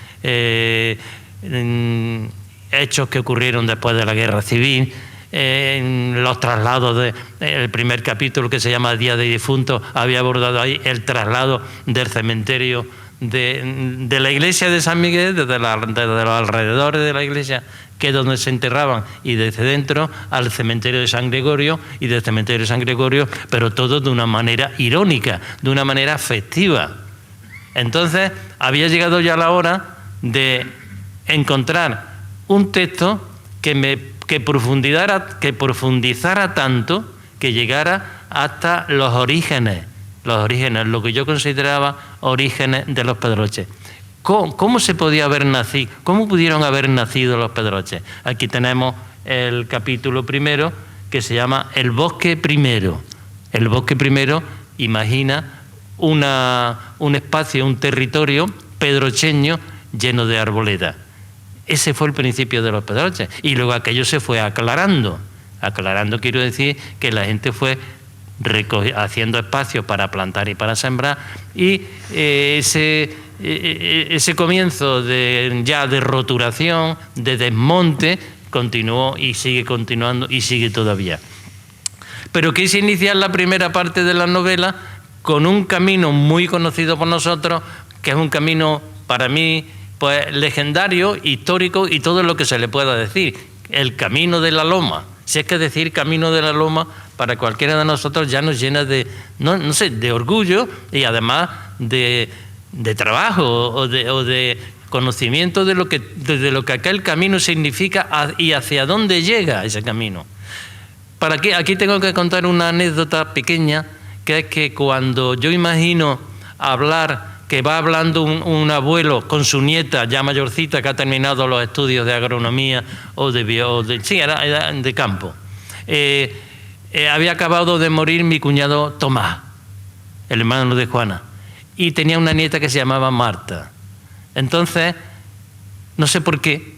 hechos que ocurrieron después de la Guerra Civil, los traslados el primer capítulo, que se llama Día de Difuntos, había abordado ahí el traslado del cementerio de la iglesia de San Miguel, desde los alrededores de la iglesia, que es donde se enterraban, y desde dentro al cementerio de San Gregorio, y del cementerio de San Gregorio, pero todo de una manera irónica, de una manera festiva. Entonces había llegado ya la hora de encontrar un texto que profundizara tanto, que llegara hasta los orígenes, lo que yo consideraba orígenes de los Pedroches. ¿Cómo se podía haber nacido? ¿Cómo pudieron haber nacido los Pedroches? Aquí tenemos el capítulo primero, que se llama El bosque primero. El bosque primero imagina un espacio, un territorio pedrocheño lleno de arboleda. Ese fue el principio de los Pedroches. Y luego aquello se fue aclarando. Aclarando quiero decir que la gente fue haciendo espacios para plantar y para sembrar, y ese comienzo de roturación, de desmonte, continuó y sigue continuando y sigue todavía. Pero quise iniciar la primera parte de la novela con un camino muy conocido por nosotros, que es un camino para mí pues legendario, histórico y todo lo que se le pueda decir, el Camino de la Loma. Si es que decir Camino de la Loma para cualquiera de nosotros ya nos llena de, no sé, de orgullo y además de trabajo o de conocimiento de lo que aquel camino significa y hacia dónde llega ese camino. Aquí tengo que contar una anécdota pequeña, que es que cuando yo imagino que va hablando un abuelo con su nieta ya mayorcita, que ha terminado los estudios de agronomía era de campo. Había acabado de morir mi cuñado Tomás, el hermano de Juana, y tenía una nieta que se llamaba Marta. Entonces, no sé por qué,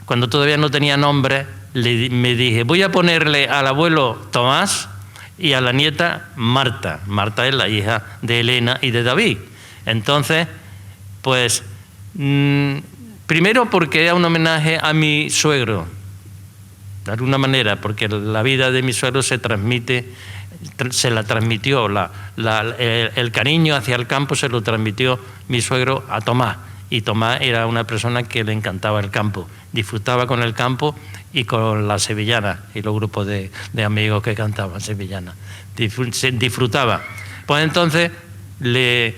cuando todavía no tenía nombre, me dije, voy a ponerle al abuelo Tomás y a la nieta Marta. Marta es la hija de Elena y de David. Entonces, pues, primero porque era un homenaje a mi suegro, de alguna manera, porque la vida de mi suegro se la transmitió, el cariño hacia el campo se lo transmitió mi suegro a Tomás, y Tomás era una persona que le encantaba el campo, disfrutaba con el campo y con las sevillanas y los grupos de amigos que cantaban sevillanas. Disfrutaba. Pues entonces le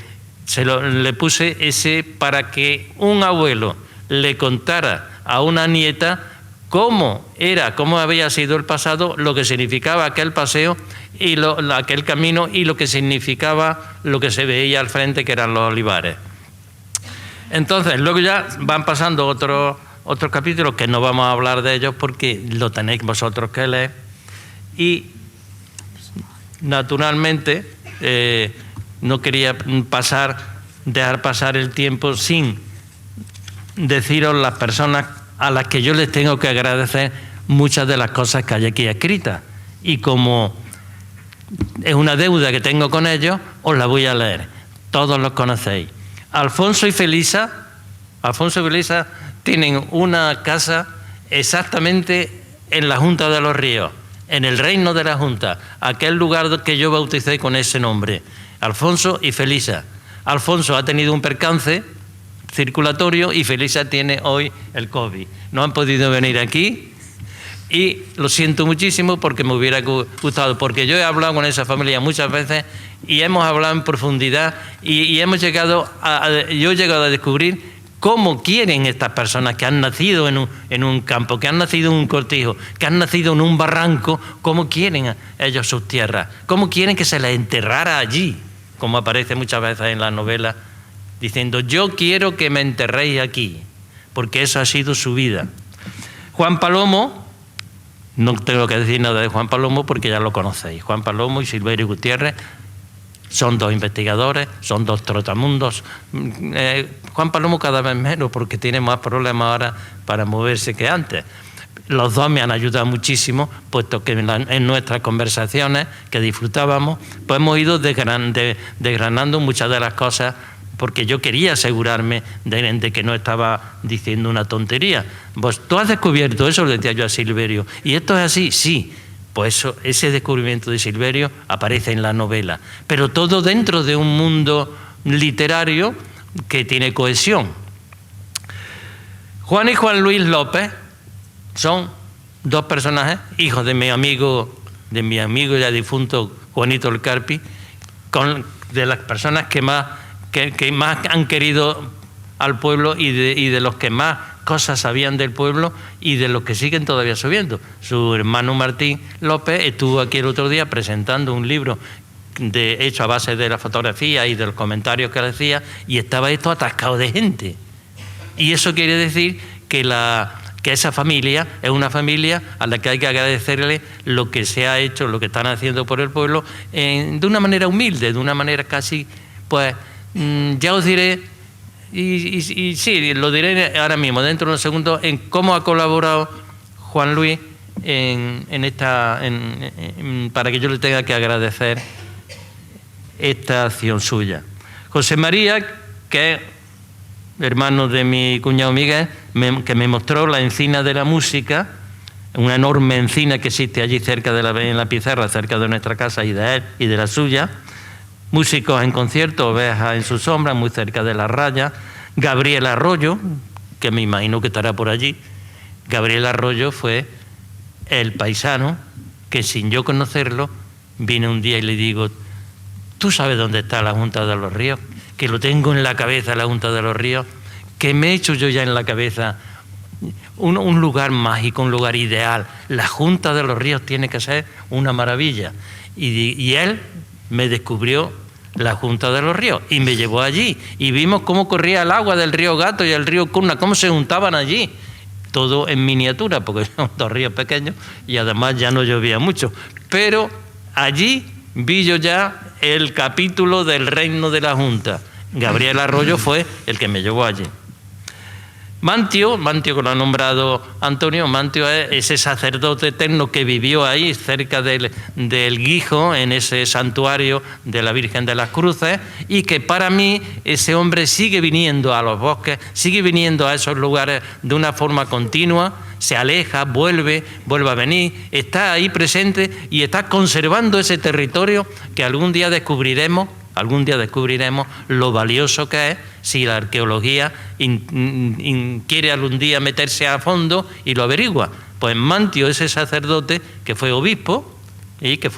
puse ese para que un abuelo le contara a una nieta cómo había sido el pasado, lo que significaba aquel paseo y aquel camino y lo que significaba lo que se veía al frente, que eran los olivares. Entonces, luego ya van pasando otros capítulos que no vamos a hablar de ellos porque lo tenéis vosotros que leer. Y naturalmente no quería dejar pasar el tiempo sin deciros las personas a las que yo les tengo que agradecer muchas de las cosas que hay aquí escritas. Y como es una deuda que tengo con ellos, os la voy a leer. Todos los conocéis. Alfonso y Felisa tienen una casa exactamente en la Junta de los Ríos, en el Reino de la Junta, aquel lugar que yo bauticé con ese nombre, Alfonso y Felisa. Alfonso ha tenido un percance circulatorio y Felisa tiene hoy el COVID. No han podido venir aquí y lo siento muchísimo porque me hubiera gustado, porque yo he hablado con esa familia muchas veces y hemos hablado en profundidad y yo he llegado a descubrir cómo quieren estas personas que han nacido en un campo, que han nacido en un cortijo, que han nacido en un barranco, cómo quieren ellos sus tierras, cómo quieren que se les enterrara allí, como aparece muchas veces en la novela, diciendo yo quiero que me enterréis aquí, porque eso ha sido su vida. Juan Palomo, no tengo que decir nada de Juan Palomo porque ya lo conocéis. Juan Palomo y Silverio Gutiérrez son dos investigadores, son dos trotamundos. Juan Palomo cada vez menos porque tiene más problemas ahora para moverse que antes. Los dos me han ayudado muchísimo, puesto que en nuestras conversaciones que disfrutábamos, pues hemos ido desgranando muchas de las cosas, porque yo quería asegurarme de que no estaba diciendo una tontería. Pues tú has descubierto eso, le decía yo a Silverio, y esto es así, sí. Pues ese descubrimiento de Silverio aparece en la novela, pero todo dentro de un mundo literario que tiene cohesión. Juan y Juan Luis López son dos personajes, hijos de mi amigo ya difunto Juanito el Carpi, de las personas que más han querido al pueblo y de los que más cosas sabían del pueblo y de los que siguen todavía subiendo. Su hermano Martín López estuvo aquí el otro día presentando un libro hecho a base de la fotografía y de los comentarios que le hacía, y estaba esto atascado de gente. Y eso quiere decir que esa familia es una familia a la que hay que agradecerle lo que se ha hecho, lo que están haciendo por el pueblo, de una manera humilde, de una manera casi, pues, ya os diré, y sí, lo diré ahora mismo, dentro de unos segundos, en cómo ha colaborado Juan Luis para que yo le tenga que agradecer esta acción suya. José María, que es hermano de mi cuñado Miguel, que me mostró la encina de la música, una enorme encina que existe allí en la pizarra, cerca de nuestra casa y de él y de la suya. Músicos en concierto, Ovejas en su sombra, muy cerca de la raya. Gabriel Arroyo, que me imagino que estará por allí. Gabriel Arroyo fue el paisano que, sin yo conocerlo, vine un día y le digo, ¿tú sabes dónde está la Junta de los Ríos? Que lo tengo en la cabeza, la Junta de los Ríos, que me he hecho yo ya en la cabeza un lugar mágico, un lugar ideal. La Junta de los Ríos tiene que ser una maravilla. Y él me descubrió la Junta de los Ríos y me llevó allí y vimos cómo corría el agua del río Gato y el río Curna, cómo se juntaban allí, todo en miniatura porque son dos ríos pequeños y además ya no llovía mucho, pero allí vi yo ya el capítulo del reino de la Junta. Gabriel Arroyo fue el que me llevó allí. Mantio, que lo ha nombrado Antonio, Mantio es ese sacerdote eterno que vivió ahí cerca del Guijo, en ese santuario de la Virgen de las Cruces, y que para mí ese hombre sigue viniendo a los bosques, sigue viniendo a esos lugares de una forma continua, se aleja, vuelve a venir, está ahí presente y está conservando ese territorio que algún día descubriremos algún día descubriremos lo valioso que es si la arqueología quiere algún día meterse a fondo y lo averigua. Pues Mantio, ese sacerdote que fue obispo y que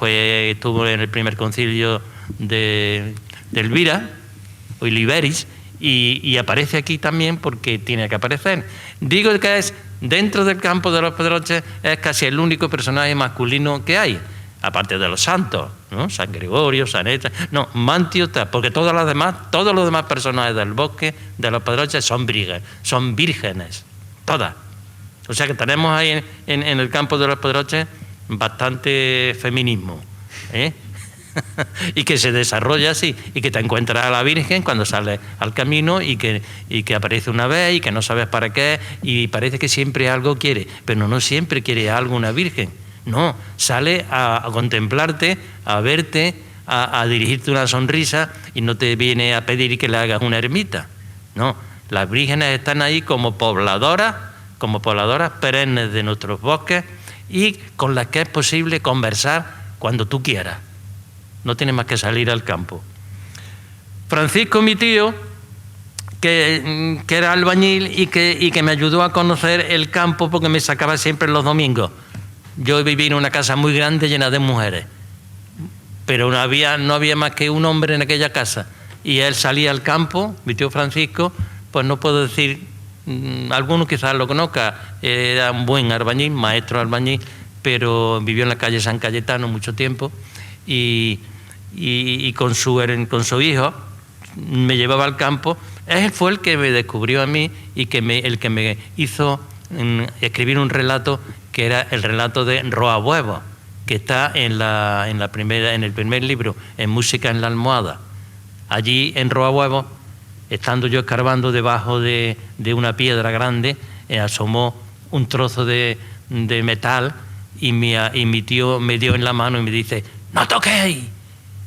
estuvo en el primer concilio de Elvira, o Iliberis, y aparece aquí también porque tiene que aparecer. Digo que es, dentro del campo de los Pedroches, es casi el único personaje masculino que hay, aparte de los santos, ¿no? San Gregorio, San Eta, no, Mantio está, porque todos los demás personajes del bosque de los Pedroches son vírgenes, todas. O sea que tenemos ahí en el campo de los Pedroches bastante feminismo, ¿eh? Y que se desarrolla así, y que te encuentras a la Virgen cuando sales al camino y que aparece una vez y que no sabes para qué, y parece que siempre algo quiere, pero no siempre quiere algo una Virgen, no, sale a contemplarte, a verte, a dirigirte una sonrisa, y no te viene a pedir que le hagas una ermita, no, las vírgenes están ahí como pobladoras perennes de nuestros bosques y con las que es posible conversar cuando tú quieras. No tienes más que salir al campo. Francisco, mi tío, que era albañil y que me ayudó a conocer el campo porque me sacaba siempre los domingos. Yo viví en una casa muy grande llena de mujeres, pero no había más que un hombre en aquella casa. Y él salía al campo, mi tío Francisco, pues no puedo decir, alguno quizás lo conozca, era un buen albañil, maestro albañil, pero vivió en la calle San Cayetano mucho tiempo y con su hijo me llevaba al campo. Él fue el que me descubrió a mí y el que me hizo escribir un relato que era el relato de Roahuevos, que está en el primer libro, en Música en la almohada. Allí en Roahuevos, estando yo escarbando debajo de una piedra grande, asomó un trozo de metal y mi tío me dio en la mano y me dice: ¡no toquéis!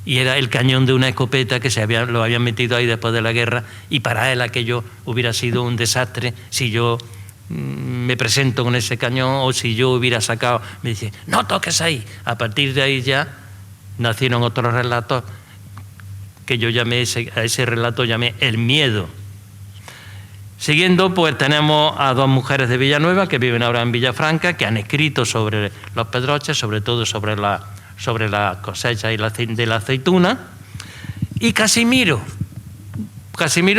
Y era el cañón de una escopeta que lo habían metido ahí después de la guerra, y para él aquello hubiera sido un desastre si yo me presento con ese cañón o si yo hubiera sacado. Me dice: ¡no toques ahí! A partir de ahí ya nacieron otros relatos que yo llamé, a ese relato llamé El miedo. Siguiendo, pues tenemos a dos mujeres de Villanueva que viven ahora en Villafranca, que han escrito sobre los Pedroches, sobre todo sobre la cosecha de la aceituna. Y Casimiro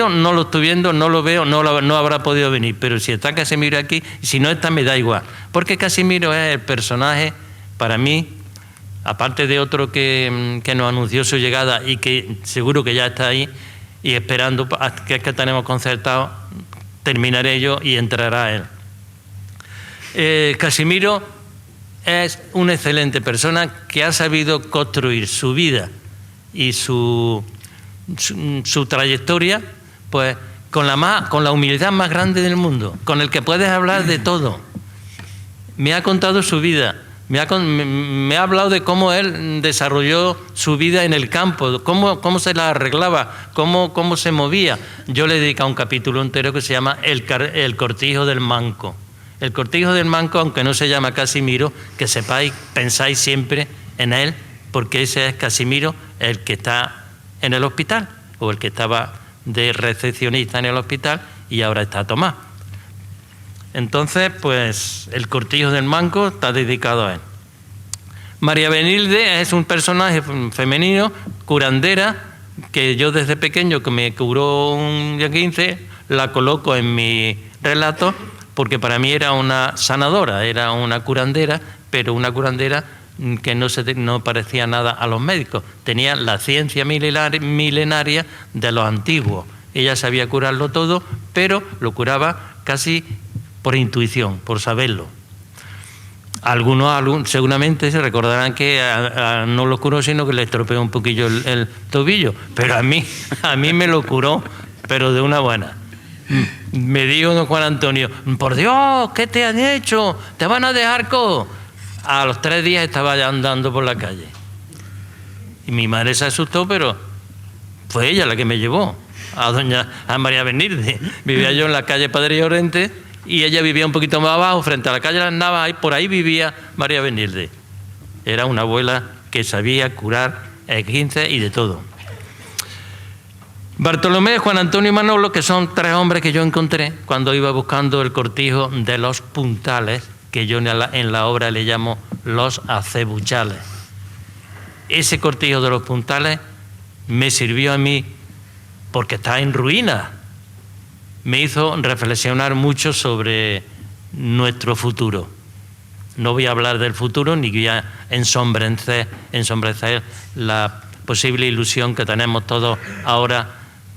no lo estoy viendo, no lo veo, no habrá podido venir, pero si está Casimiro aquí, si no está me da igual, porque Casimiro es el personaje, para mí, aparte de otro que nos anunció su llegada y que seguro que ya está ahí y esperando, que es que tenemos concertado, terminaré yo y entrará él. Casimiro es una excelente persona que ha sabido construir su vida y su trayectoria, pues con la humildad más grande del mundo, con el que puedes hablar de todo. Me ha contado su vida, me ha hablado de cómo él desarrolló su vida en el campo, cómo se la arreglaba, cómo se movía. Yo le he dedicado un capítulo entero que se llama El cortijo del manco. El cortijo del manco, aunque no se llama Casimiro, que sepáis, pensáis siempre en él, porque ese es Casimiro, el que está en el hospital, o el que estaba de recepcionista en el hospital y ahora está Tomás. Entonces, pues, el cortijo del manco está dedicado a él. María Benilde es un personaje femenino, curandera, que yo desde pequeño, que me curó un día 15, la coloco en mi relato, porque para mí era una sanadora, era una curandera, pero una curandera que no parecía nada a los médicos. Tenía la ciencia milenaria de los antiguos. Ella sabía curarlo todo, pero lo curaba casi por intuición, por saberlo. Algunos seguramente se recordarán que no lo curó, sino que le estropeó un poquillo el tobillo, pero a mí me lo curó, pero de una buena. Me dijo don Juan Antonio: por Dios, ¿qué te han hecho? ¿Te van a dejar cojo? A los 3 días estaba ya andando por la calle. Y mi madre se asustó, pero fue ella la que me llevó a María Benilde. Vivía yo en la calle Padre Llorente y ella vivía un poquito más abajo, frente a la calle Las Navas, y por ahí vivía María Benilde. Era una abuela que sabía curar esguinces y de todo. Bartolomé, Juan Antonio y Manolo, que son 3 hombres que yo encontré cuando iba buscando el cortijo de los puntales, que yo en la obra le llamo los acebuchales. Ese cortijo de los puntales me sirvió a mí porque está en ruinas. Me hizo reflexionar mucho sobre nuestro futuro. No voy a hablar del futuro ni voy a ensombrecer la posible ilusión que tenemos todos ahora,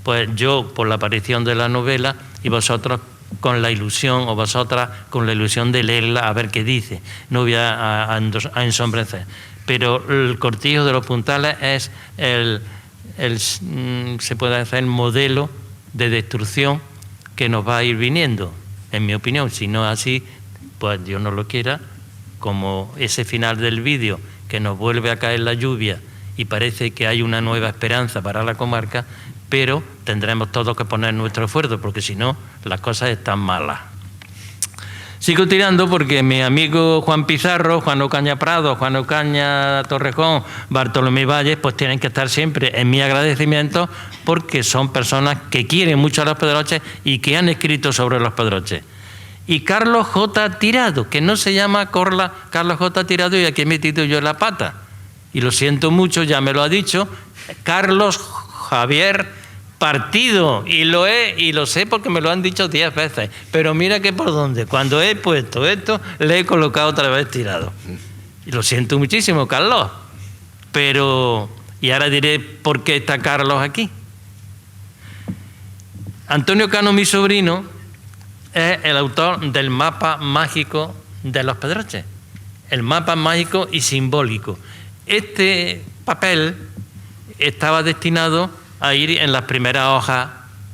pues yo por la aparición de la novela y vosotros con la ilusión, o vosotras con la ilusión de leerla a ver qué dice. No voy a ensombrecer. Pero el cortijo de los puntales es se puede hacer el modelo de destrucción que nos va a ir viniendo, en mi opinión. Si no es así, pues Dios no lo quiera, como ese final del vídeo que nos vuelve a caer la lluvia y parece que hay una nueva esperanza para la comarca, pero tendremos todos que poner nuestro esfuerzo, porque si no, las cosas están malas. Sigo tirando porque mi amigo Juan Pizarro, Juan Ocaña Prado, Juan Ocaña Torrejón, Bartolomé Valles, pues tienen que estar siempre en mi agradecimiento, porque son personas que quieren mucho a los Pedroches y que han escrito sobre los Pedroches. Y Carlos J. Tirado, que no se llama Carlos J. Tirado, y aquí he metido yo la pata. Y lo siento mucho, ya me lo ha dicho, Carlos Javier Partido, y lo sé porque me lo han dicho 10 veces, pero mira que por dónde, cuando he puesto esto, le he colocado otra vez Tirado. Y lo siento muchísimo, Carlos, pero, y ahora diré por qué está Carlos aquí. Antonio Cano, mi sobrino, es el autor del mapa mágico de los Pedroches, el mapa mágico y simbólico. Este papel estaba destinado a ir en las primeras hojas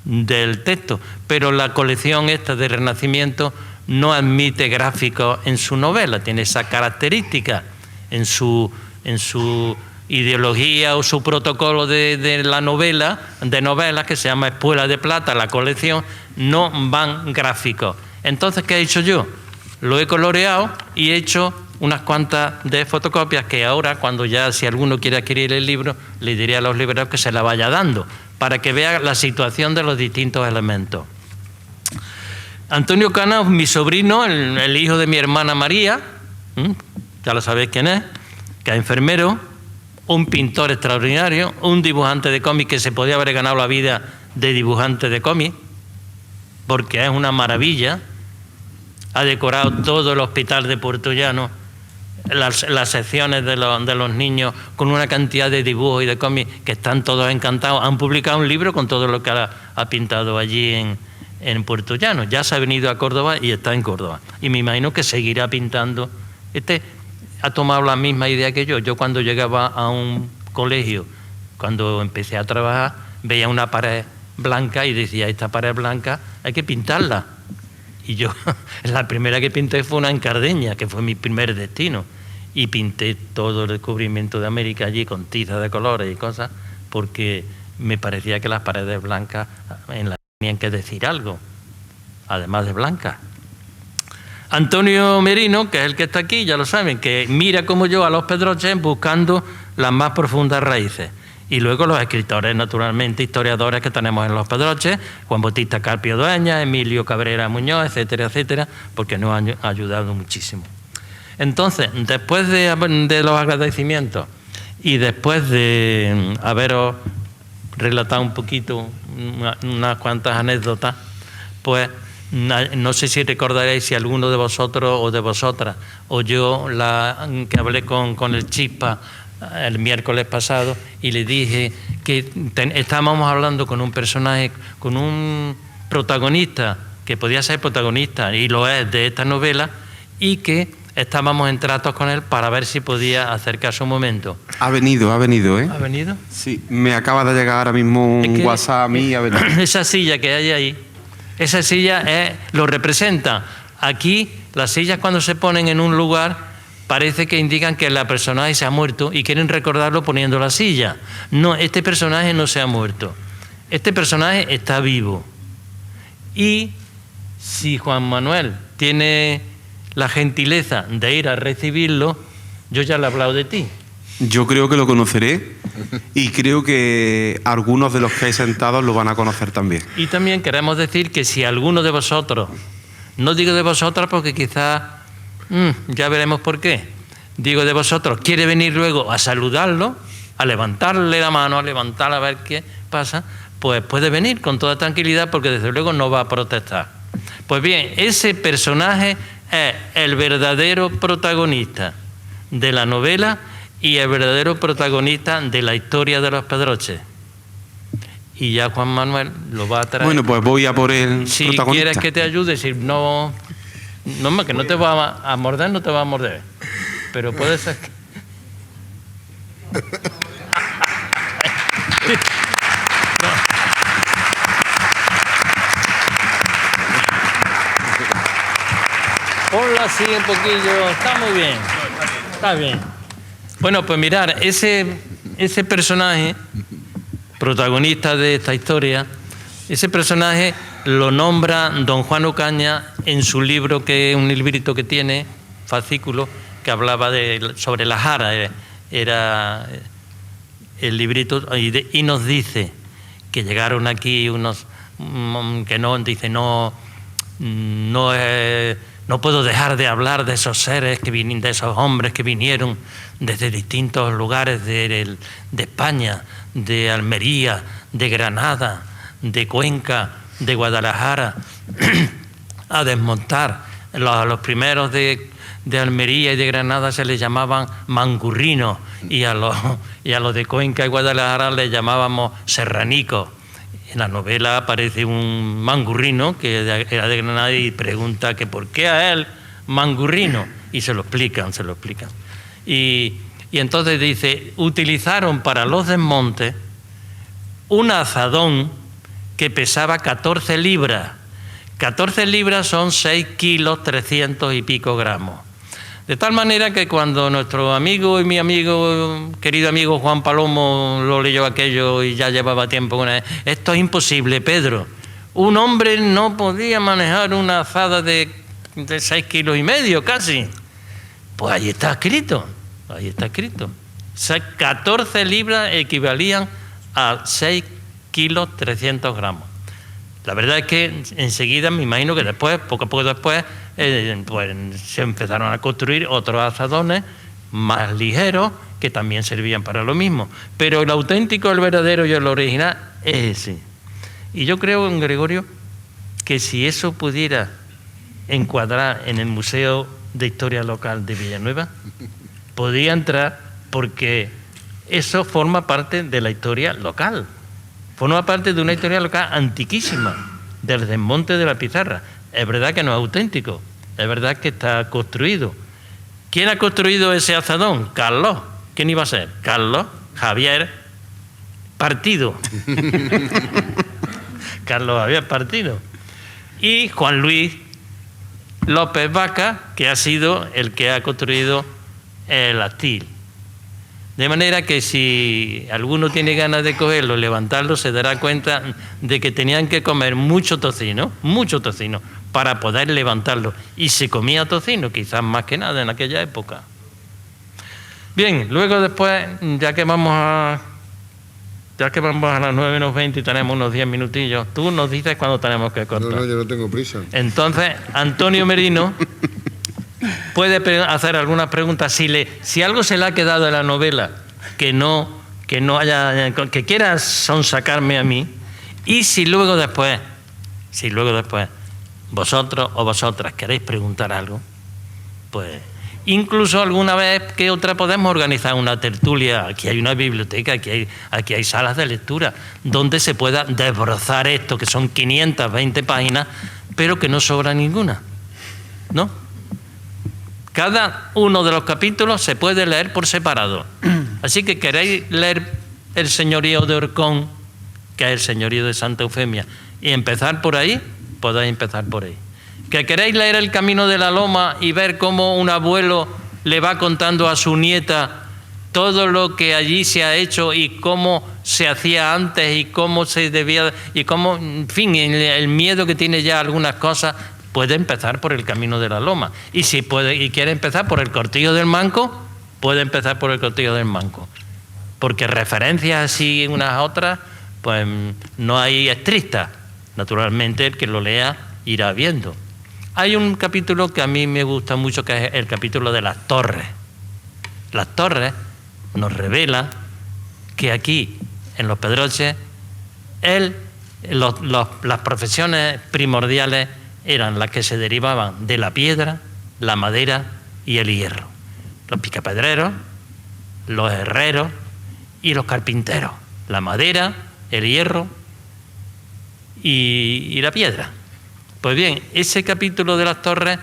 del texto, pero la colección esta de Renacimiento no admite gráficos en su novela, tiene esa característica en su ideología o su protocolo de la novela, de novelas, que se llama Espuela de Plata, la colección, no van gráficos. Entonces, ¿qué he hecho yo? Lo he coloreado y he hecho unas cuantas de fotocopias que ahora, cuando ya, si alguno quiere adquirir el libro, le diré a los libreros que se la vaya dando, para que vea la situación de los distintos elementos. Antonio Cano, mi sobrino, el hijo de mi hermana María, ya lo sabéis quién es, que es enfermero, un pintor extraordinario, un dibujante de cómic que se podía haber ganado la vida de dibujante de cómic, porque es una maravilla. Ha decorado todo el hospital de Puerto Llano, las secciones de los niños, con una cantidad de dibujos y de cómics que están todos encantados. Han publicado un libro con todo lo que ha pintado allí en Puerto Llano. Ya se ha venido a Córdoba y está en Córdoba. Y me imagino que seguirá pintando. Ha tomado la misma idea que yo. Yo cuando llegaba a un colegio, cuando empecé a trabajar, veía una pared blanca y decía, esta pared blanca hay que pintarla. Y yo, la primera que pinté fue una en Cardeña, que fue mi primer destino. Y pinté todo el descubrimiento de América allí con tiza de colores y cosas, porque me parecía que las paredes blancas tenían que decir algo, además de blancas. Antonio Merino, que es el que está aquí, ya lo saben, que mira como yo a los Pedroches buscando las más profundas raíces. Y luego los escritores, naturalmente, historiadores que tenemos en los Pedroches, Juan Bautista Carpio Dueñas, Emilio Cabrera Muñoz, etcétera, etcétera, porque nos han ayudado muchísimo. Entonces, después de los agradecimientos y después de haberos relatado un poquito unas cuantas anécdotas, pues no sé si recordaréis, si alguno de vosotros o de vosotras o yo, que hablé con el Chispa el miércoles pasado y le dije que estábamos hablando con un personaje, con un protagonista que podía ser protagonista y lo es de esta novela, y que estábamos en tratos con él para ver si podía acercarse un momento. Ha venido, ¿eh? ¿Ha venido? Sí, me acaba de llegar ahora mismo un WhatsApp a mí. Esa silla que hay ahí, esa silla lo representa. Aquí las sillas, cuando se ponen en un lugar, parece que indican que la personaje se ha muerto y quieren recordarlo poniendo la silla. No, este personaje no se ha muerto. Este personaje está vivo. Y si Juan Manuel tiene la gentileza de ir a recibirlo, yo ya le he hablado de ti. Yo creo que lo conoceré. y creo que algunos de los que hay sentados lo van a conocer también. Y también queremos decir que si alguno de vosotros, no digo de vosotras porque quizás ya veremos por qué, digo de vosotros, quiere venir luego a saludarlo, a levantarle la mano, a levantarla a ver qué pasa, pues puede venir con toda tranquilidad porque desde luego no va a protestar. Pues bien, ese personaje es el verdadero protagonista de la novela y el verdadero protagonista de la historia de los Pedroches. Y ya Juan Manuel lo va a traer. Bueno, pues voy a por el si protagonista. Quieres que te ayude, si no, que no te va a morder, no te va a morder. Pero puede ser que... Ponlo así un poquillo, está muy bien, está bien. Bueno, pues mirar, ese personaje, protagonista de esta historia, ese personaje lo nombra don Juan Ocaña en su libro, que es un librito que tiene, fascículo, que hablaba sobre la jara, era el librito, y nos dice que llegaron aquí unos, que no, dice, no puedo dejar de hablar de esos seres, de esos hombres que vinieron desde distintos lugares de España, de Almería, de Granada, de Cuenca, de Guadalajara, a desmontar. A los primeros de Almería y de Granada se les llamaban mangurrinos y a los de Cuenca y Guadalajara les llamábamos serranicos. En la novela aparece un mangurrino que era de Granada y pregunta que por qué a él mangurrino, y se lo explican. Y entonces dice, utilizaron para los desmontes un azadón que pesaba 14 libras. 14 libras son 6 kilos 300 y pico gramos. De tal manera que cuando nuestro amigo y mi amigo, querido amigo Juan Palomo, lo leyó aquello y ya llevaba tiempo con él, esto es imposible, Pedro. Un hombre no podía manejar una azada de 6 kilos y medio casi. Pues ahí está escrito. 14 libras equivalían a 6 kilos 300 gramos. La verdad es que enseguida, me imagino que después, poco a poco después, pues se empezaron a construir otros azadones más ligeros que también servían para lo mismo. Pero el auténtico, el verdadero y el original es ese. Y yo creo, don Gregorio, que si eso pudiera encuadrar en el Museo de Historia Local de Villanueva, podría entrar porque eso forma parte de la historia local. Forma parte de una historia local antiquísima, del desmonte de la pizarra. Es verdad que no es auténtico, es verdad que está construido. ¿Quién ha construido ese azadón? Carlos. ¿Quién iba a ser? Carlos Javier Partido. Carlos Javier Partido. Y Juan Luis López Vaca, que ha sido el que ha construido el astil. De manera que si alguno tiene ganas de cogerlo, levantarlo, se dará cuenta de que tenían que comer mucho tocino, para poder levantarlo. Y se comía tocino, quizás más que nada en aquella época. Bien, luego después, ya que vamos a las 9:20 y tenemos unos 10 minutillos, tú nos dices cuándo tenemos que cortar. No, yo no tengo prisa. Entonces, Antonio Merino puede hacer algunas preguntas. Si algo se le ha quedado de la novela que quiera sonsacarme a mí, y si luego después vosotros o vosotras queréis preguntar algo, pues incluso alguna vez que otra podemos organizar una tertulia. Aquí hay una biblioteca, aquí hay salas de lectura donde se pueda desbrozar esto, que son 520 páginas, pero que no sobra ninguna, ¿no? Cada uno de los capítulos se puede leer por separado. Así que queréis leer el señorío de Orcón, que es el señorío de Santa Eufemia, y empezar por ahí, podéis empezar por ahí. Que queréis leer el Camino de la Loma y ver cómo un abuelo le va contando a su nieta todo lo que allí se ha hecho y cómo se hacía antes y cómo se debía, y cómo, en fin, el miedo que tiene ya algunas cosas, puede empezar por el Camino de la Loma. Y si quiere empezar por el Cortillo del Manco, puede empezar por el Cortillo del Manco. porque referencias así unas a otras, pues no hay estrictas. Naturalmente el que lo lea irá viendo. Hay un capítulo que a mí me gusta mucho, que es el capítulo de las torres. Las torres nos revelan que aquí, en Los Pedroches, las profesiones primordiales eran las que se derivaban de la piedra, la madera y el hierro. Los picapedreros, los herreros y los carpinteros. La madera, el hierro y la piedra. Pues bien, ese capítulo de las torres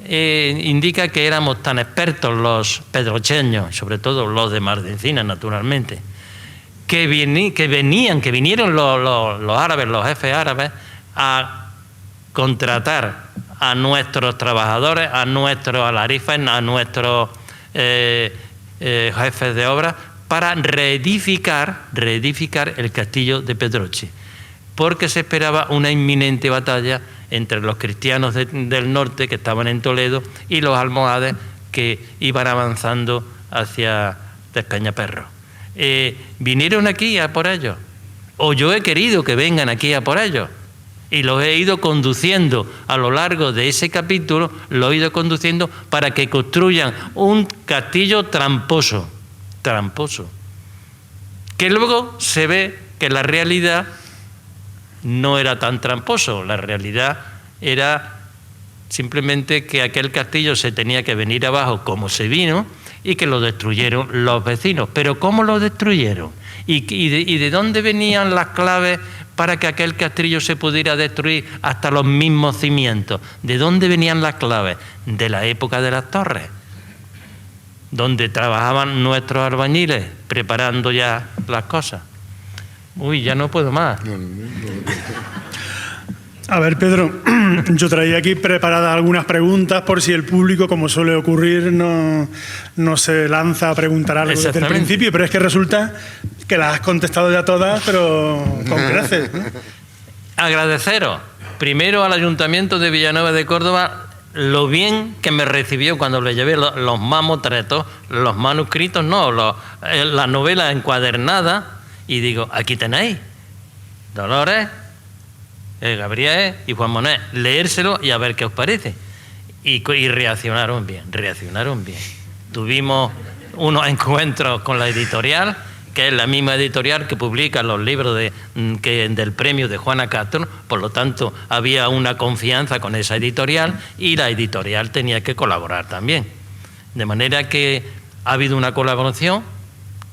indica que éramos tan expertos los pedrocheños, sobre todo los de Mardencinas, naturalmente, que vinieron los árabes, los jefes árabes, a contratar a nuestros trabajadores, a nuestros alarifes, a nuestros jefes de obra, para reedificar el castillo de Pedroche, porque se esperaba una inminente batalla entre los cristianos del norte, que estaban en Toledo, y los almohades, que iban avanzando hacia Despeñaperro. Vinieron aquí a por ellos, o yo he querido que vengan aquí a por ellos, y los he ido conduciendo a lo largo de ese capítulo, los he ido conduciendo para que construyan un castillo tramposo, que luego se ve que la realidad no era tan tramposo. La realidad era simplemente que aquel castillo se tenía que venir abajo como se vino, y que lo destruyeron los vecinos. ¿Pero cómo lo destruyeron? ¿Y de dónde venían las claves para que aquel castillo se pudiera destruir hasta los mismos cimientos? ¿De dónde venían las claves? De la época de las torres, donde trabajaban nuestros albañiles preparando ya las cosas. Uy, ya no puedo más. A ver, Pedro, yo traía aquí preparadas algunas preguntas por si el público, como suele ocurrir, no se lanza a preguntar algo desde el principio, pero es que resulta que las has contestado ya todas, pero con creces, ¿no? Agradeceros primero al Ayuntamiento de Villanueva de Córdoba lo bien que me recibió cuando le llevé los mamotretos, los manuscritos, la novela encuadernada, y digo, aquí tenéis, Dolores, Gabriel y Juan Manuel, leérselo y a ver qué os parece. Y reaccionaron bien. Tuvimos unos encuentros con la editorial, que es la misma editorial que publica los libros del premio de Juana Castro, por lo tanto había una confianza con esa editorial y la editorial tenía que colaborar también. De manera que ha habido una colaboración,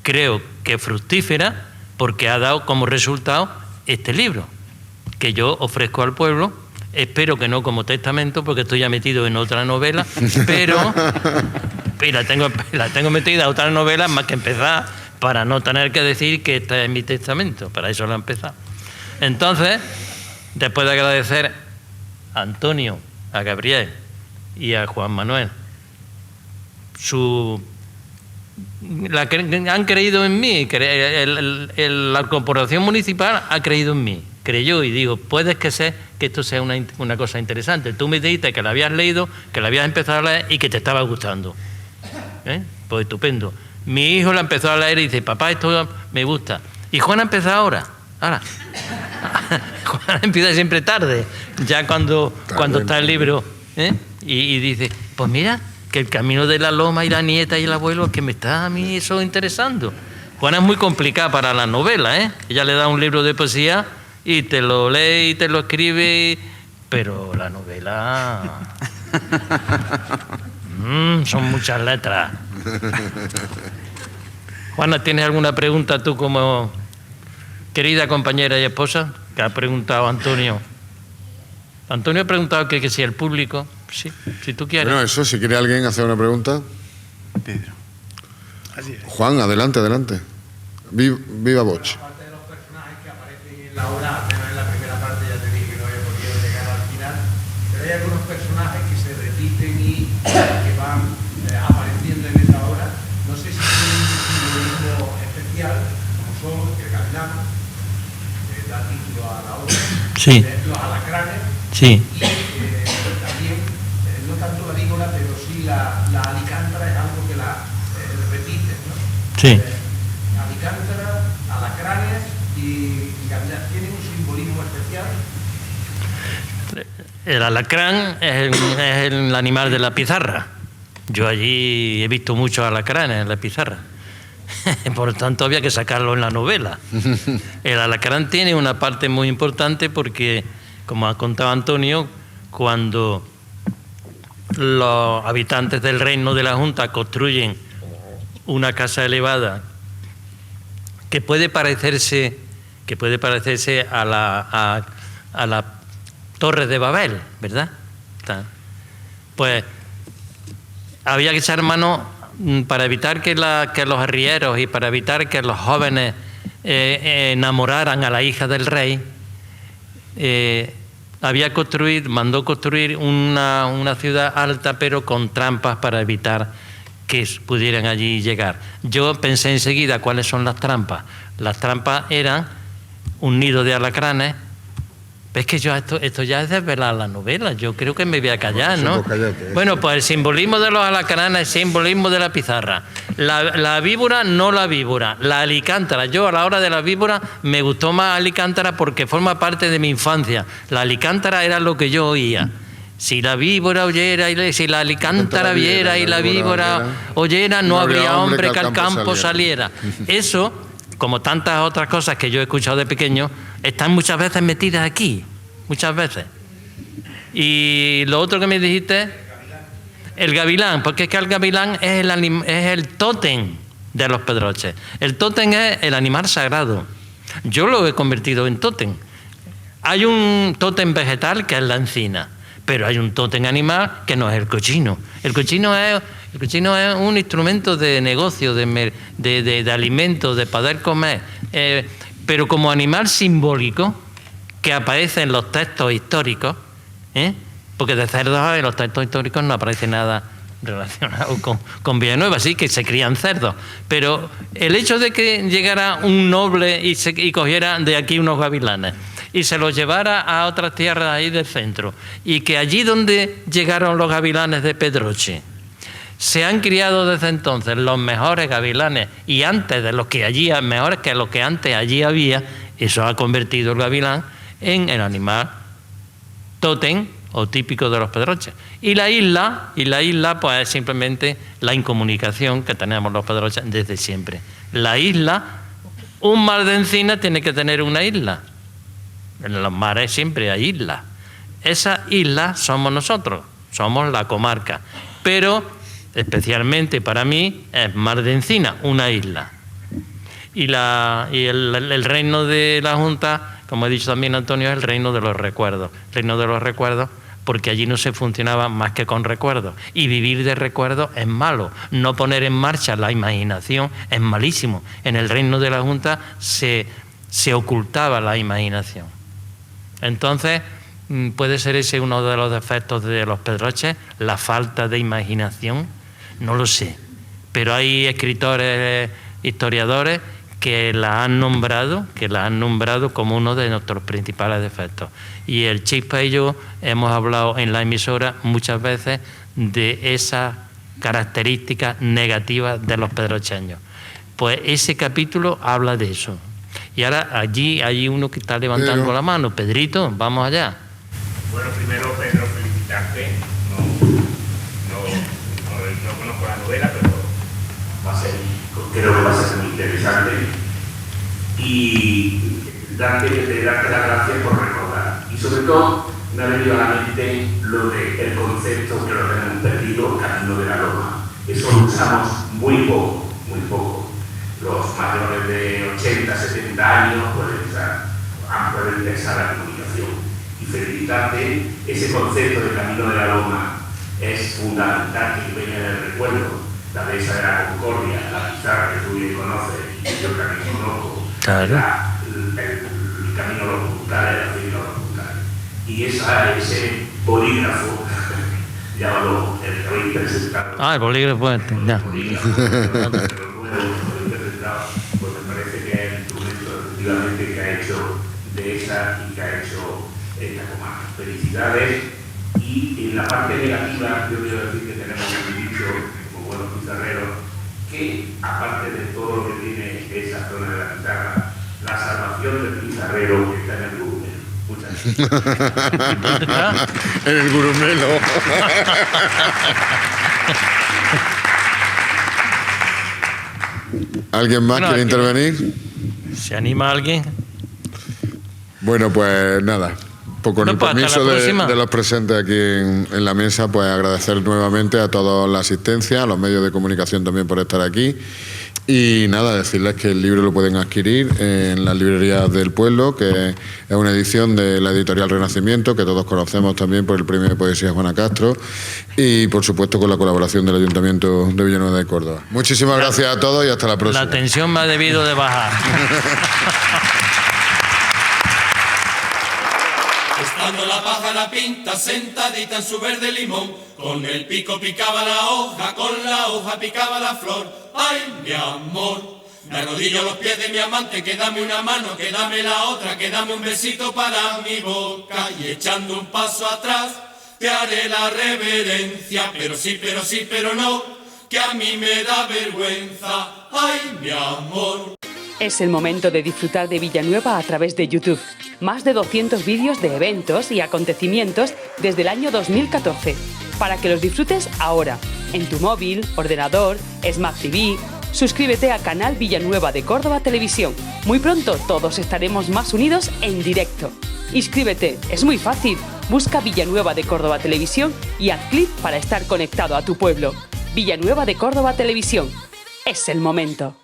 creo que fructífera, porque ha dado como resultado este libro, que yo ofrezco al pueblo. Espero que no como testamento, porque estoy ya metido en otra novela, pero la tengo metida a otra novela más que empezar, para no tener que decir que este es mi testamento. Para eso lo he empezado. Entonces, después de agradecer a Antonio, a Gabriel y a Juan Manuel, han creído en mí, la corporación municipal ha creído en mí, creyó, y digo, puede que esto sea una cosa interesante. Tú me dijiste que la habías leído, que la habías empezado a leer y que te estaba gustando. Pues estupendo. Mi hijo la empezó a leer y dice, papá, esto me gusta. Y Juan ha empezado ahora. Juan empieza siempre tarde, ya cuando está el libro, y dice, pues mira, que el camino de la loma y la nieta y el abuelo, que me está a mí eso interesando. Juana es muy complicada para la novela, Ella le da un libro de poesía y te lo lee y te lo escribe, pero la novela son muchas letras. Juana, ¿tienes alguna pregunta tú como querida compañera y esposa? Que ha preguntado Antonio. Antonio ha preguntado que si el público... Sí, si tú quieres. Bueno, eso, si quiere alguien hacer una pregunta. Pedro. Juan, adelante. Viva voz. Aparte de los personajes que aparecen en la obra, menos en la primera parte, ya te dije que no había podido llegar al final, pero hay algunos personajes que se repiten y que van apareciendo en esta obra. No sé si tienen un simbolismo especial, como son el gavilán, que da título a la obra, sí, los alacranes, sí, y también, no tanto la víbora, pero sí la alicántra, es algo que la repite, ¿no? sí. Alicántra El alacrán es el animal de la pizarra. Yo allí he visto muchos alacranes en la pizarra. Por lo tanto, había que sacarlo en la novela. El alacrán tiene una parte muy importante porque, como ha contado Antonio, cuando los habitantes del reino de la Junta construyen una casa elevada que puede parecerse a la Torre de Babel, ¿verdad? Pues había que echar mano para evitar que los arrieros y para evitar que los jóvenes enamoraran a la hija del rey. Mandó construir una ciudad alta, pero con trampas para evitar que pudieran allí llegar. Yo pensé enseguida cuáles son las trampas. Las trampas eran un nido de alacranes. Es que yo esto ya es desvelar la novela. Yo creo que me voy a callar, ¿no? Bueno, pues el simbolismo de los alacranes, el simbolismo de la pizarra. La víbora, no la víbora. La alicántara. Yo a la hora de la víbora me gustó más alicántara porque forma parte de mi infancia. La alicántara era lo que yo oía. Si la víbora oyera, si la alicántara viera y la víbora oyera, no habría hombre que al campo saliera. Eso, como tantas otras cosas que yo he escuchado de pequeño, están muchas veces metidas aquí, muchas veces. Y lo otro que me dijiste, el gavilán, porque es que el gavilán es el tótem de los Pedroches. El tótem es el animal sagrado. Yo lo he convertido en tótem. Hay un tótem vegetal que es la encina, pero hay un tótem animal que no es el cochino. El cochino es un instrumento de negocio, de alimento, de poder comer, pero como animal simbólico que aparece en los textos históricos, porque de cerdos en los textos históricos no aparece nada relacionado con Villanueva, sí que se crían cerdos, pero el hecho de que llegara un noble y cogiera de aquí unos gavilanes y se los llevara a otras tierras ahí del centro, y que allí donde llegaron los gavilanes de Pedroche se han criado desde entonces los mejores gavilanes, y antes de los que allí, mejores que los que antes allí había, eso ha convertido el gavilán en el animal tótem o típico de los Pedroches. Y la isla pues es simplemente la incomunicación que tenemos los Pedroches desde siempre. La isla, un mar de encina tiene que tener una isla. En los mares siempre hay islas. Esa isla somos nosotros, somos la comarca. Pero especialmente para mí es Mar de Encina, una isla. Y el reino de la Junta, como ha dicho también Antonio, es el reino de los recuerdos. El reino de los recuerdos, porque allí no se funcionaba más que con recuerdos. Y vivir de recuerdos es malo. No poner en marcha la imaginación es malísimo. En el reino de la Junta se ocultaba la imaginación. Entonces, puede ser ese uno de los defectos de los Pedroches, la falta de imaginación. No lo sé, pero hay escritores, historiadores que la han nombrado como uno de nuestros principales defectos. Y el Chispa y yo hemos hablado en la emisora muchas veces de esas características negativas de los pedrocheños. Pues ese capítulo habla de eso. Y ahora allí hay uno que está levantando la mano. Pedrito, vamos allá. Bueno, primero, Pedro, felicitarte. No conozco la novela, pero creo que va a ser muy interesante. Y darte las gracias por recordar. Y sobre todo, me ha venido a la mente lo del concepto que lo tenemos perdido, Camino de la Loma. Eso lo usamos muy poco. Los mayores de 80, 70 años pueden interesar la comunicación. Y felicitarte, ese concepto de Camino de la Loma es fundamental que venga del recuerdo, la dehesa de la Concordia, la pizarra que tú bien conoces y yo también conozco, claro. el camino a los puntales, el camino a los puntales. Y ese bolígrafo, llámalo, el que habéis presentado. El bolígrafo, ya. Pues me parece que es el instrumento efectivamente que ha hecho dehesa y que ha hecho esta comarca. Felicidades. Y en la parte negativa, yo quiero decir que tenemos un dicho, como buenos pizarreros, que aparte de todo lo que tiene esa zona de la pizarra, la salvación del pizarrero está en el volumen. Muchas ¿Dónde está? En el Gurumelo. ¿Alguien más quiere intervenir? ¿Se anima alguien? Bueno, pues nada. Pues con el permiso de los presentes aquí en la mesa, pues agradecer nuevamente a toda la asistencia, a los medios de comunicación también por estar aquí. Y nada, decirles que el libro lo pueden adquirir en las librerías del pueblo, que es una edición de la editorial Renacimiento, que todos conocemos también por el premio de poesía Juana Castro, y por supuesto con la colaboración del Ayuntamiento de Villanueva de Córdoba. Muchísimas gracias a todos y hasta la próxima. La tensión me ha debido de bajar. Estando la pájara pinta sentadita en su verde limón, con el pico picaba la hoja, con la hoja picaba la flor. ¡Ay, mi amor! Me arrodillo a los pies de mi amante, que dame una mano, que dame la otra, que dame un besito para mi boca. Y echando un paso atrás, te haré la reverencia. Pero sí, pero no, que a mí me da vergüenza. ¡Ay, mi amor! Es el momento de disfrutar de Villanueva a través de YouTube. Más de 200 vídeos de eventos y acontecimientos desde el año 2014. Para que los disfrutes ahora, en tu móvil, ordenador, Smart TV. Suscríbete a Canal Villanueva de Córdoba Televisión. Muy pronto todos estaremos más unidos en directo. Inscríbete, es muy fácil. Busca Villanueva de Córdoba Televisión y haz clic para estar conectado a tu pueblo. Villanueva de Córdoba Televisión. Es el momento.